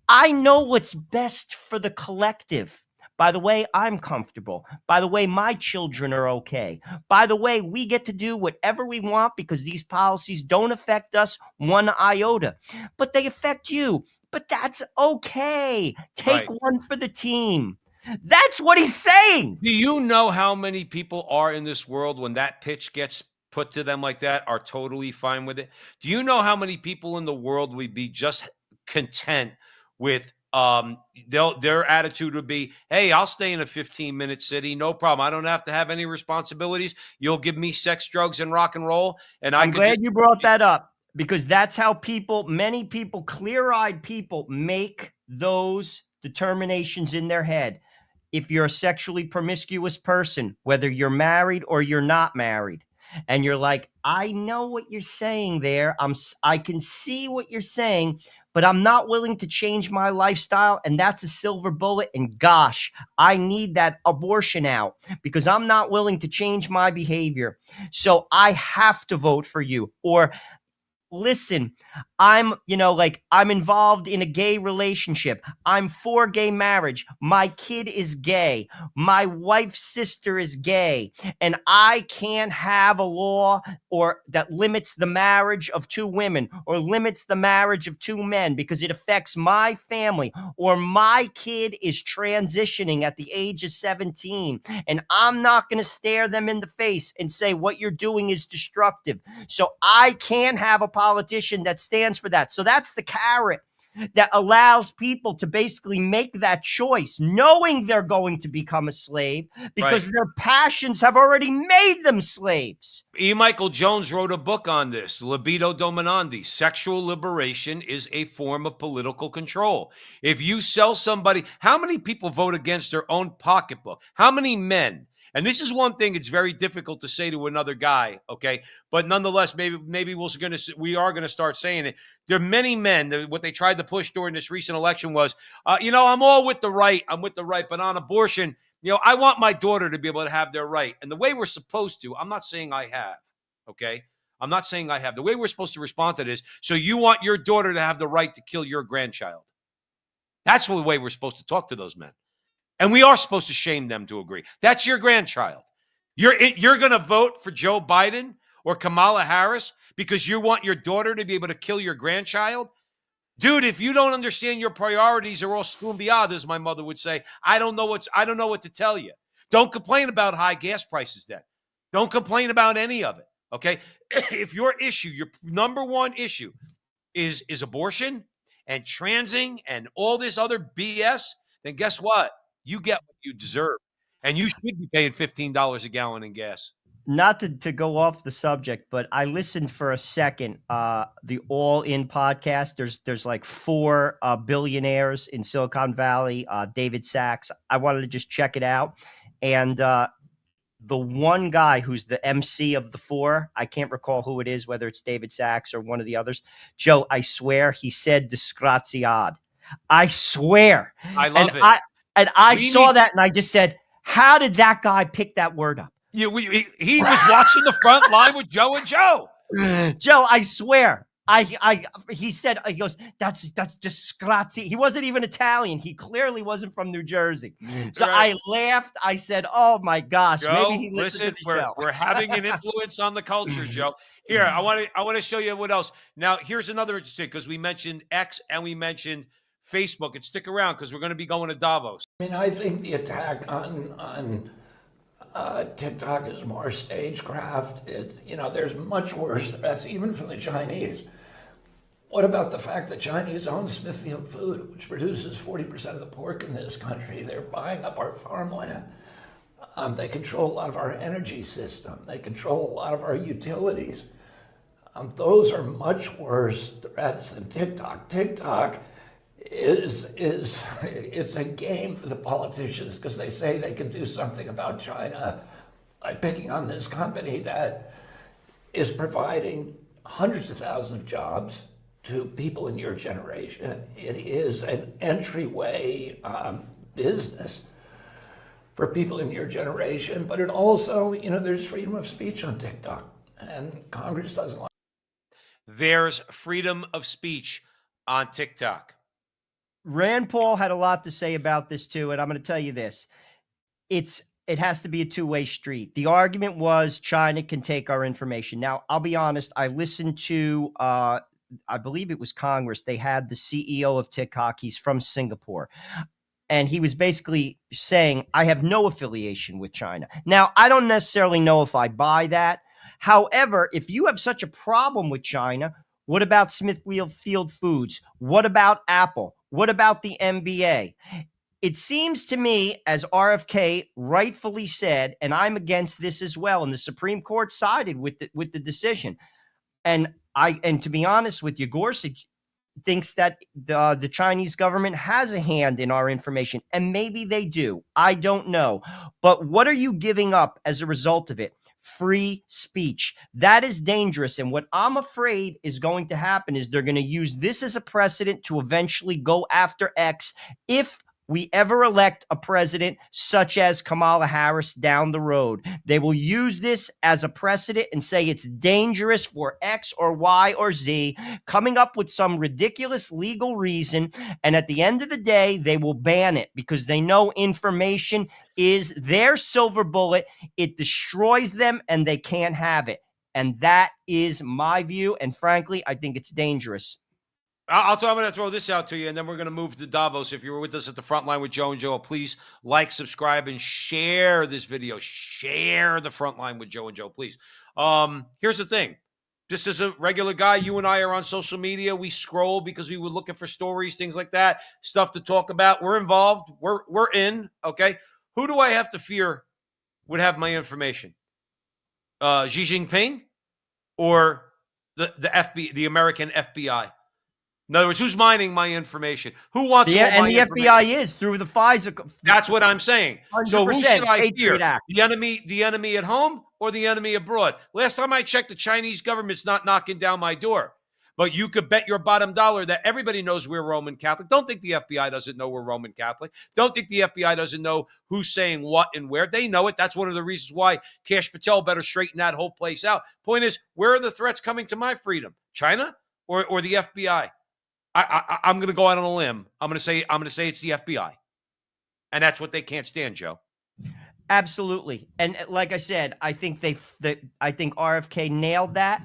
I know what's best for the collective. By the way, I'm comfortable. By the way, my children are okay. By the way, we get to do whatever we want because these policies don't affect us one iota, but they affect you. But that's okay. Take one for the team. That's what he's saying. Do you know how many people are in this world when that pitch gets put to them like that are totally fine with it? Do you know how many people in the world would be just content with their attitude would be, hey, I'll stay in a 15-minute city, no problem. I don't have to have any responsibilities. You'll give me sex, drugs, and rock and roll. And I'm glad you brought that up because that's how many people, clear-eyed people, make those determinations in their head. If you're a sexually promiscuous person, whether you're married or you're not married, and you're like, I know what you're saying there. I can see what you're saying, but I'm not willing to change my lifestyle. And that's a silver bullet. And gosh, I need that abortion out because I'm not willing to change my behavior. So I have to vote for you. Or listen, I'm involved in a gay relationship. I'm for gay marriage. My kid is gay. My wife's sister is gay. And I can't have a law or that limits the marriage of two women or limits the marriage of two men because it affects my family, or my kid is transitioning at the age of 17. And I'm not going to stare them in the face and say what you're doing is destructive. So I can't have a politician that stands for that. So that's the carrot that allows people to basically make that choice, knowing they're going to become a slave because their passions have already made them slaves. E. Michael Jones wrote a book on this, Libido Dominandi. Sexual liberation is a form of political control. If you sell somebody, how many people vote against their own pocketbook? How many men? And this is one thing it's very difficult to say to another guy, okay? But nonetheless, maybe we are going to start saying it. There are many men that what they tried to push during this recent election was, I'm all with the right. I'm with the right. But on abortion, I want my daughter to be able to have their right. And the way we're supposed to, I'm not saying I have, okay? I'm not saying I have. The way we're supposed to respond to this, so you want your daughter to have the right to kill your grandchild. That's the way we're supposed to talk to those men. And we are supposed to shame them to agree. That's your grandchild. You're going to vote for Joe Biden or Kamala Harris because you want your daughter to be able to kill your grandchild? Dude, if you don't understand your priorities are all scumbiad, as my mother would say, I don't know what to tell you. Don't complain about high gas prices then. Don't complain about any of it, okay? If your number one issue is abortion and transing and all this other BS, then guess what? You get what you deserve. And you should be paying $15 a gallon in gas. Not to go off the subject, but I listened for a second, the All In podcast. There's like 4 billionaires in Silicon Valley, David Sachs. I wanted to just check it out. And the one guy who's the MC of the 4, I can't recall who it is, whether it's David Sachs or one of the others. Joe, I swear he said disgraziad. I swear. I love it. I saw that and I just said, how did that guy pick that word up? He was watching the front line with Joe and Joe. Joe, I swear. He said, he goes, that's disgrazi. He wasn't even Italian. He clearly wasn't from New Jersey. So I laughed. I said, oh my gosh, Joe, maybe he listened to the show. We're having an influence on the culture, Joe. Here, I want to show you what else. Now, here's another interesting, because we mentioned X and we mentioned Facebook, and stick around because we're going to be going to Davos. I mean, I think the attack on TikTok is more stagecraft. There's much worse threats, even from the Chinese. What about the fact that Chinese own Smithfield Food, which produces 40% of the pork in this country? They're buying up our farmland. They control a lot of our energy system. They control a lot of our utilities. Those are much worse threats than TikTok. TikTok it's a game for the politicians because they say they can do something about China by picking on this company that is providing hundreds of thousands of jobs to people in your generation. It is an entryway business for people in your generation, but it also, there's freedom of speech on TikTok, and Congress doesn't like it. There's freedom of speech on TikTok. Rand Paul had a lot to say about this too, and I'm going to tell you this. It has to be a two-way street. The argument was China can take our information. Now, I'll be honest, I listened to, I believe it was Congress. They had the CEO of TikTok. He's from Singapore. And he was basically saying, I have no affiliation with China. Now, I don't necessarily know if I buy that. However, if you have such a problem with China, what about Smithfield Foods? What about Apple? What about the NBA? It seems to me, as RFK rightfully said, and I'm against this as well, and the Supreme Court sided with the decision. And to be honest with you, Gorsuch thinks that the Chinese government has a hand in our information, and maybe they do. I don't know. But what are you giving up as a result of it? free speech. That is dangerous. And what I'm afraid is going to happen is they're going to use this as a precedent to eventually go after X if we ever elect a president such as Kamala Harris down the road. They will use this as a precedent and say it's dangerous for X or Y or Z, coming up with some ridiculous legal reason. And at the end of the day, they will ban it because they know information is their silver bullet. It destroys them and they can't have it. And that is my view. And frankly, I think it's dangerous. I'm going to throw this out to you, and then we're going to move to Davos. If you were with us at the front line with Joe and Joe, please like, subscribe, and share this video. Share the front line with Joe and Joe, please. Here's the thing. Just as a regular guy, you and I are on social media. We scroll because we were looking for stories, things like that, stuff to talk about. We're involved. We're in, okay? Who do I have to fear would have my information? Xi Jinping or the American FBI? In other words, who's mining my information? Who wants all my information? And the FBI is through the FISA. That's what I'm saying. So who should I Patriot fear? Act. The enemy at home or the enemy abroad? Last time I checked, the Chinese government's not knocking down my door. But you could bet your bottom dollar that everybody knows we're Roman Catholic. Don't think the FBI doesn't know we're Roman Catholic. Don't think the FBI doesn't know who's saying what and where. They know it. That's one of the reasons why Kash Patel better straighten that whole place out. Point is, where are the threats coming to my freedom? China or the FBI? I'm going to go out on a limb. I'm going to say it's the FBI, and that's what they can't stand, Joe. Absolutely, and like I said, I think I think RFK nailed that.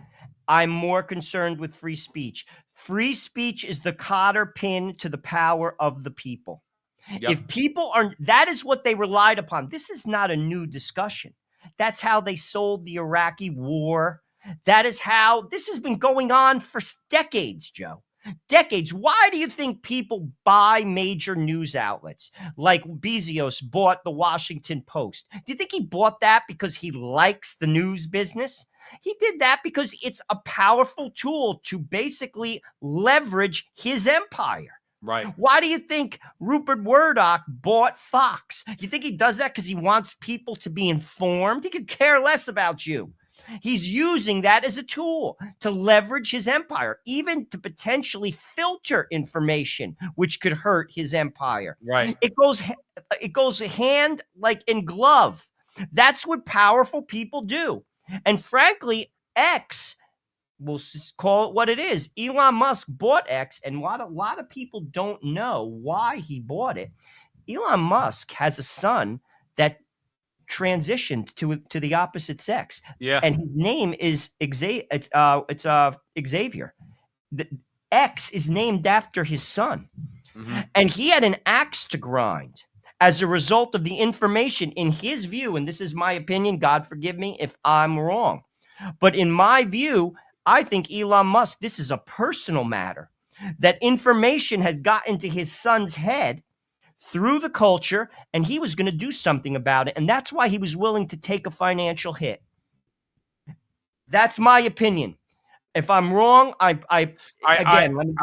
I'm more concerned with free speech. Free speech is the cotter pin to the power of the people. Yep. If people are, that is what they relied upon. This is not a new discussion. That's how they sold the Iraqi war. That is how this has been going on for decades, Joe. Decades. Why do you think people buy major news outlets? Like Bezos bought the Washington Post. Do you think he bought that because he likes the news business? He did that because it's a powerful tool to basically leverage his empire. Right. Why do you think Rupert Murdoch bought Fox? You think he does that because he wants people to be informed? He could care less about you. He's using that as a tool to leverage his empire, even to potentially filter information, which could hurt his empire. Right. It goes hand like in glove. That's what powerful people do. And frankly, X, we'll call it what it is. Elon Musk bought X, and what a lot of people don't know why he bought it. Elon Musk has a son that transitioned to the opposite sex. Yeah. And his name is Xavier. The X is named after his son. Mm-hmm. And he had an axe to grind as a result of the information in his view. And this is my opinion. God forgive me if I'm wrong. But in my view, I think Elon Musk, this is a personal matter. That information had got into his son's head through the culture, and he was going to do something about it. And that's why he was willing to take a financial hit. That's my opinion. If I'm wrong, let me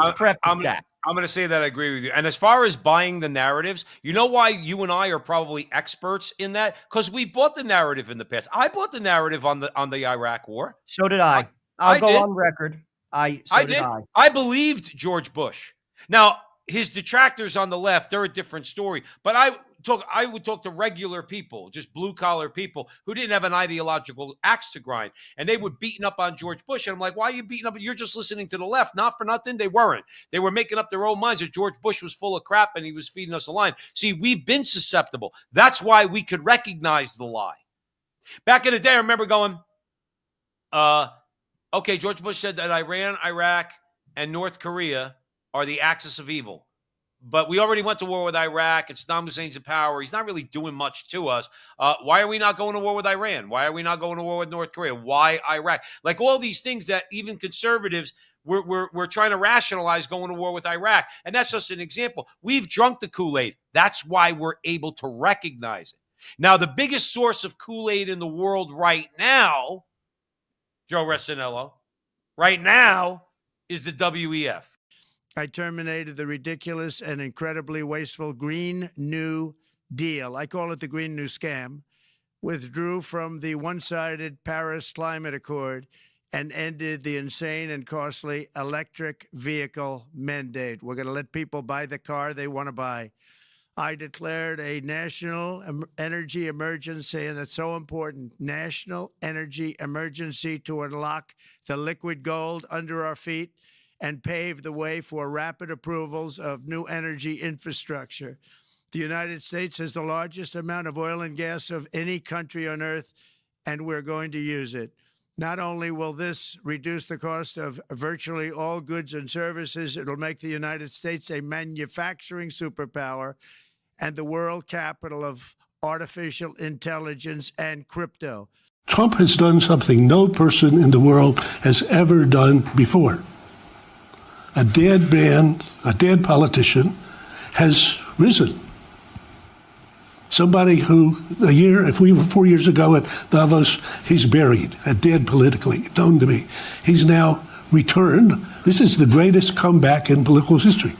just preface that. I'm going to say that I agree with you. And as far as buying the narratives, you know why you and I are probably experts in that? Because we bought the narrative in the past. I bought the narrative on the Iraq war. So did I. I'll go on record. I did. I believed George Bush. Now, his detractors on the left, they're a different story. But I would talk to regular people, just blue-collar people who didn't have an ideological axe to grind. And they were beating up on George Bush. And I'm like, why are you beating up? You're just listening to the left. Not for nothing. They weren't. They were making up their own minds that George Bush was full of crap and he was feeding us a line. See, we've been susceptible. That's why we could recognize the lie. Back in the day, I remember going, okay, George Bush said that Iran, Iraq, and North Korea are the axis of evil. But we already went to war with Iraq, and Saddam Hussein's in power. He's not really doing much to us. Why are we not going to war with Iran? Why are we not going to war with North Korea? Why Iraq? Like all these things that even conservatives, we're trying to rationalize going to war with Iraq. And that's just an example. We've drunk the Kool-Aid. That's why we're able to recognize it. Now, the biggest source of Kool-Aid in the world right now, Joe Resinello, right now is the WEF. I terminated the ridiculous and incredibly wasteful Green New Deal. I call it the Green New Scam. withdrew from the one-sided Paris Climate Accord and ended the insane and costly electric vehicle mandate. We're going to let people buy the car they want to buy. I declared a national energy emergency, and it's so important, national energy emergency, to unlock the liquid gold under our feet and pave the way for rapid approvals of new energy infrastructure. The United States has the largest amount of oil and gas of any country on earth, and we're going to use it. Not only will this reduce the cost of virtually all goods and services, it'll make the United States a manufacturing superpower and the world capital of artificial intelligence and crypto. Trump has done something no person in the world has ever done before. A dead man, a dead politician, has risen. Somebody who, if we were 4 years ago at Davos, he's buried, dead politically, known to me. He's now returned. This is the greatest comeback in political history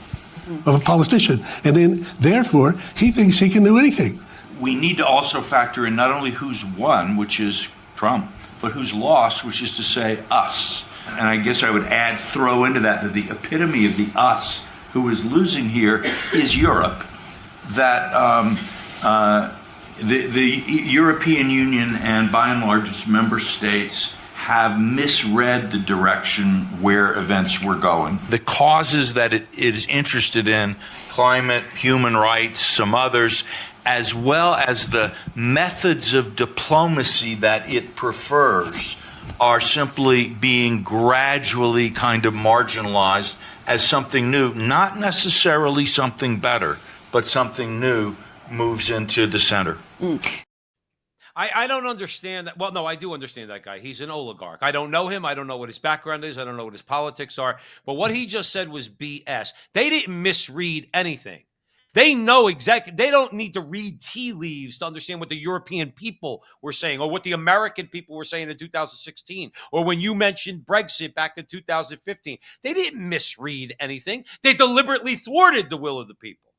of a politician. And then, therefore, he thinks he can do anything. We need to also factor in not only who's won, which is Trump, but who's lost, which is to say us. And I guess I would throw into that the epitome of the us who is losing here is Europe. That the European Union and by and large its member states have misread the direction where events were going. The causes that it is interested in, climate, human rights, some others, as well as the methods of diplomacy that it prefers, are simply being gradually kind of marginalized as something new, not necessarily something better, but something new moves into the center. I don't understand that. Well, no, I do understand that guy. He's an oligarch. I don't know him. I don't know what his background is. I don't know what his politics are. But what he just said was BS. They didn't misread anything. They know exactly. They don't need to read tea leaves to understand what the European people were saying or what the American people were saying in 2016 or when you mentioned Brexit back in 2015. They didn't misread anything. They deliberately thwarted the will of the people.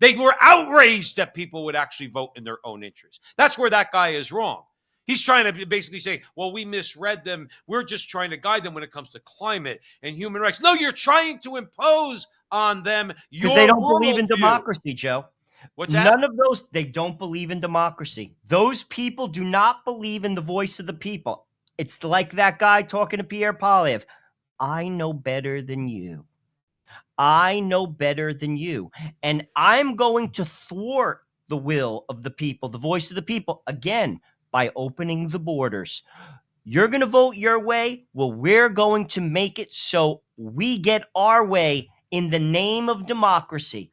They were outraged that people would actually vote in their own interest. That's where that guy is wrong. He's trying to basically say, well, we misread them. We're just trying to guide them when it comes to climate and human rights. No, you're trying to impose on them your because they don't believe in democracy, Joe. What's that? None of those, they don't believe in democracy. Those people do not believe in the voice of the people. It's like that guy talking to Pierre Poilievre. I know better than you. I know better than you. And I'm going to thwart the will of the people, the voice of the people, again, by opening the borders. You're going to vote your way. Well, we're going to make it so we get our way in the name of democracy.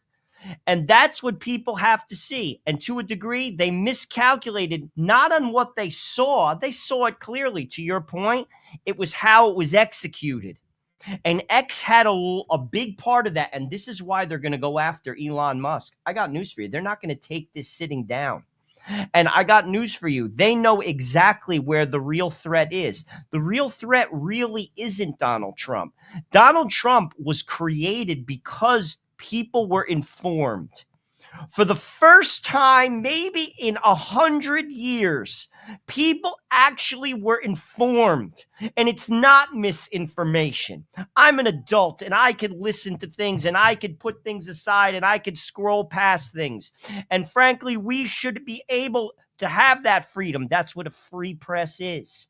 And that's what people have to see. And to a degree, they miscalculated not on what they saw. They saw it clearly. To your point, it was how it was executed. And X had a big part of that. And this is why they're going to go after Elon Musk. I got news for you. They're not going to take this sitting down. And I got news for you. They know exactly where the real threat is. The real threat really isn't Donald Trump. Donald Trump was created because people were informed. For the first time, maybe in 100 years, people actually were informed. And it's not misinformation. I'm an adult and I could listen to things and I could put things aside and I could scroll past things. And frankly, we should be able to have that freedom. That's what a free press is.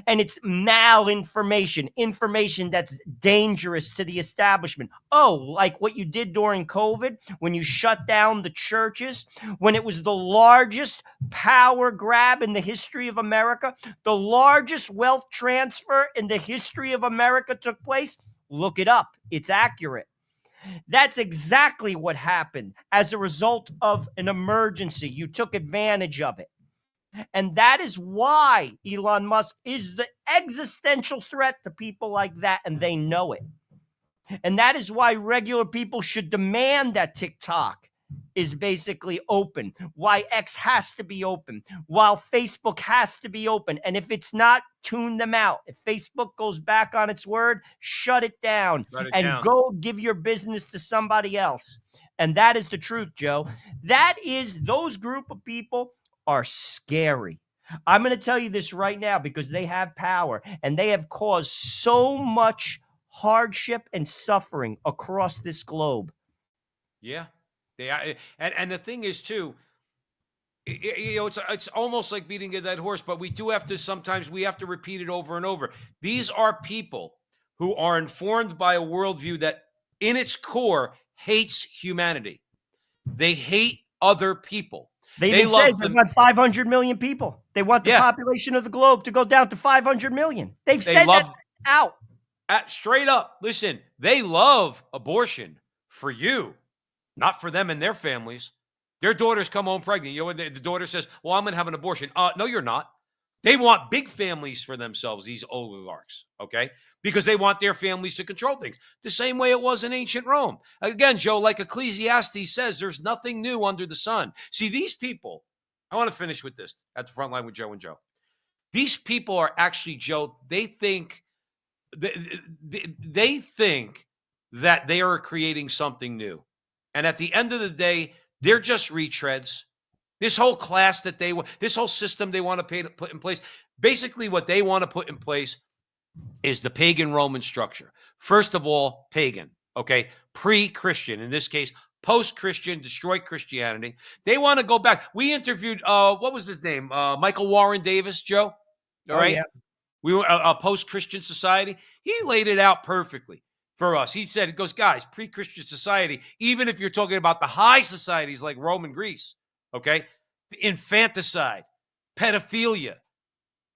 And it's malinformation, information that's dangerous to the establishment. Oh, like what you did during COVID when you shut down the churches, when it was the largest power grab in the history of America, the largest wealth transfer in the history of America took place. Look it up. It's accurate. That's exactly what happened as a result of an emergency. You took advantage of it. And that is why Elon Musk is the existential threat to people like that, and they know it. And that is why regular people should demand that TikTok is basically open, why X has to be open, while Facebook has to be open. And if it's not, tune them out. If Facebook goes back on its word, shut it down and go give your business to somebody else. And that is the truth, Joe. That is, those group of people are scary. I'm going to tell you this right now because they have power and they have caused so much hardship and suffering across this globe. Yeah, they are, and the thing is too, it's almost like beating a dead horse, but we do have to sometimes we have to repeat it over and over. These are people who are informed by a worldview that, in its core, hates humanity. They hate other people. They even say they want 500 million people. They want the population of the globe to go down to 500 million. They've said that out. Straight up. Listen, they love abortion for you, not for them and their families. Their daughters come home pregnant. You know, the daughter says, well, I'm going to have an abortion. No, you're not. They want big families for themselves, these oligarchs, okay? Because they want their families to control things. The same way it was in ancient Rome. Again, Joe, like Ecclesiastes says, there's nothing new under the sun. See, these people, I want to finish with this at the front line with Joe and Joe. These people are actually, Joe, they think that they are creating something new. And at the end of the day, they're just retreads. This whole class this whole system they want to put in place, basically what they want to put in place is the pagan Roman structure. First of all, pagan, okay? Pre-Christian, in this case, post-Christian, destroy Christianity. They want to go back. We interviewed, what was his name? Michael Warren Davis, Joe, all right? Yeah. We were a post-Christian society. He laid it out perfectly for us. He said, it goes, guys, pre-Christian society, even if you're talking about the high societies like Rome and Greece, okay? Infanticide, pedophilia.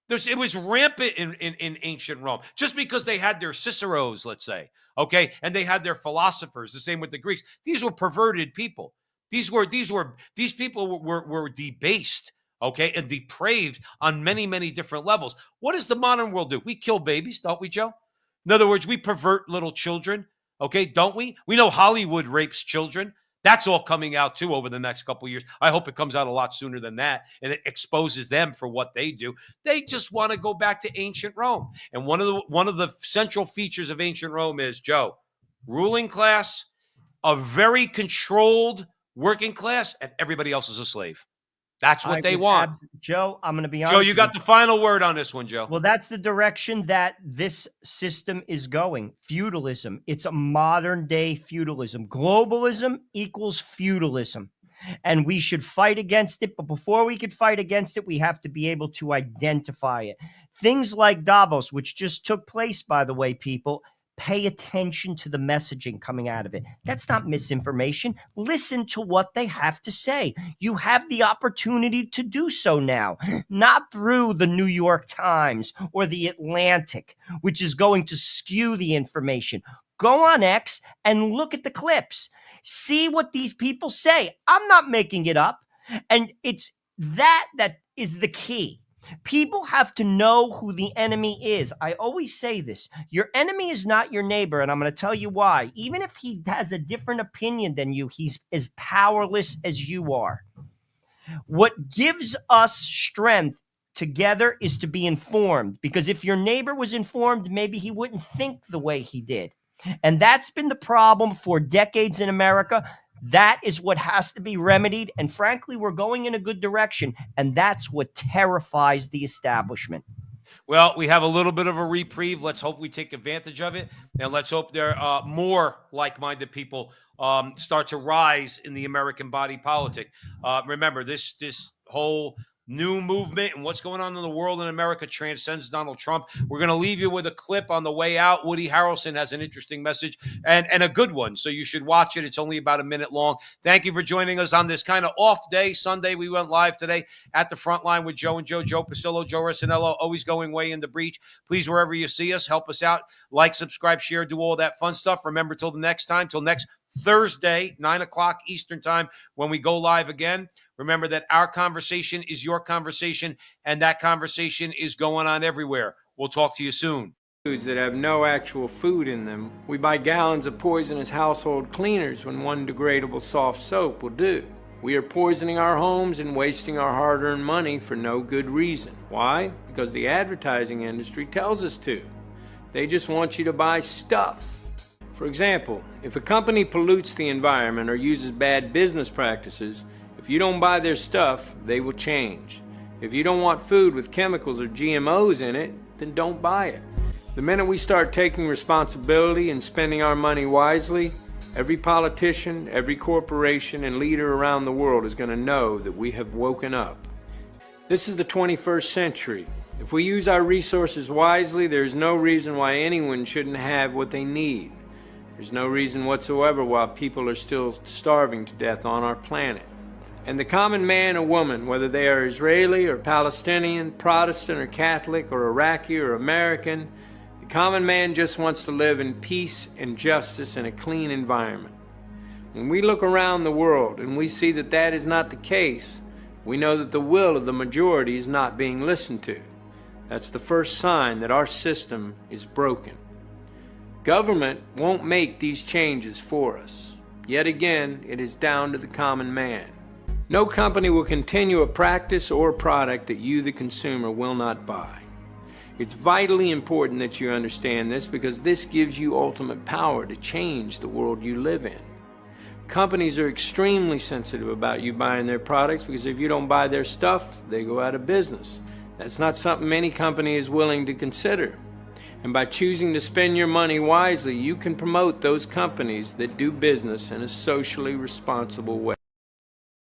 It was rampant in ancient Rome, just because they had their Ciceros, let's say, okay? And they had their philosophers, the same with the Greeks. These were perverted people. These people were debased, okay, and depraved on many, many different levels. What does the modern world do? We kill babies, don't we, Joe? In other words, we pervert little children, okay, don't we? We know Hollywood rapes children. That's all coming out, too, over the next couple of years. I hope it comes out a lot sooner than that, and it exposes them for what they do. They just want to go back to ancient Rome. And one of the central features of ancient Rome is, Joe, ruling class, a very controlled working class, and everybody else is a slave. That's what they want. Joe, I'm going to be honest. Joe, you got the final word on this one, Joe. Well, that's the direction that this system is going. Feudalism. It's a modern day feudalism. Globalism equals feudalism. And we should fight against it. But before we could fight against it, we have to be able to identify it. Things like Davos, which just took place, by the way, people, pay attention to the messaging coming out of it. That's not misinformation. Listen to what they have to say. You have the opportunity to do so now, not through the New York Times or the Atlantic, which is going to skew the information. Go on X and look at the clips. See what these people say. I'm not making it up. And it's that is the key. People have to know who the enemy is. I always say this. Your enemy is not your neighbor, and I'm going to tell you why. Even if he has a different opinion than you, he's as powerless as you are. What gives us strength together is to be informed, because if your neighbor was informed, maybe he wouldn't think the way he did. And that's been the problem for decades in America. That is what has to be remedied. And frankly, we're going in a good direction. And that's what terrifies the establishment. Well, we have a little bit of a reprieve. Let's hope we take advantage of it. And let's hope there are more like-minded people start to rise in the American body politic. Remember, this whole new movement and what's going on in the world in America transcends Donald Trump. We're going to leave you with a clip on the way out. Woody Harrelson has an interesting message and a good one, so you should watch it. It's only about a minute long. Thank you for joining us on this kind of off day. Sunday, we went live today at the front line with Joe and Joe Pasillo, Joe Rossinello, always going way in the breach. Please, wherever you see us, help us out. Like, subscribe, share, do all that fun stuff. Remember, till next Thursday, 9 o'clock Eastern time, when we go live again. Remember that our conversation is your conversation, and that conversation is going on everywhere. We'll talk to you soon. Foods that have no actual food in them. We buy gallons of poisonous household cleaners when one degradable soft soap will do. We are poisoning our homes and wasting our hard-earned money for no good reason. Why? Because the advertising industry tells us to. They just want you to buy stuff. For example, if a company pollutes the environment or uses bad business practices, if you don't buy their stuff, they will change. If you don't want food with chemicals or GMOs in it, then don't buy it. The minute we start taking responsibility and spending our money wisely, every politician, every corporation, and leader around the world is going to know that we have woken up. This is the 21st century. If we use our resources wisely, there is no reason why anyone shouldn't have what they need. There's no reason whatsoever why people are still starving to death on our planet. And the common man or woman, whether they are Israeli or Palestinian, Protestant or Catholic or Iraqi or American, the common man just wants to live in peace and justice in a clean environment. When we look around the world and we see that that is not the case, we know that the will of the majority is not being listened to. That's the first sign that our system is broken. Government won't make these changes for us. Yet again, it is down to the common man. No company will continue a practice or a product that you, the consumer, will not buy. It's vitally important that you understand this because this gives you ultimate power to change the world you live in. Companies are extremely sensitive about you buying their products because if you don't buy their stuff, they go out of business. That's not something any company is willing to consider. And by choosing to spend your money wisely, you can promote those companies that do business in a socially responsible way.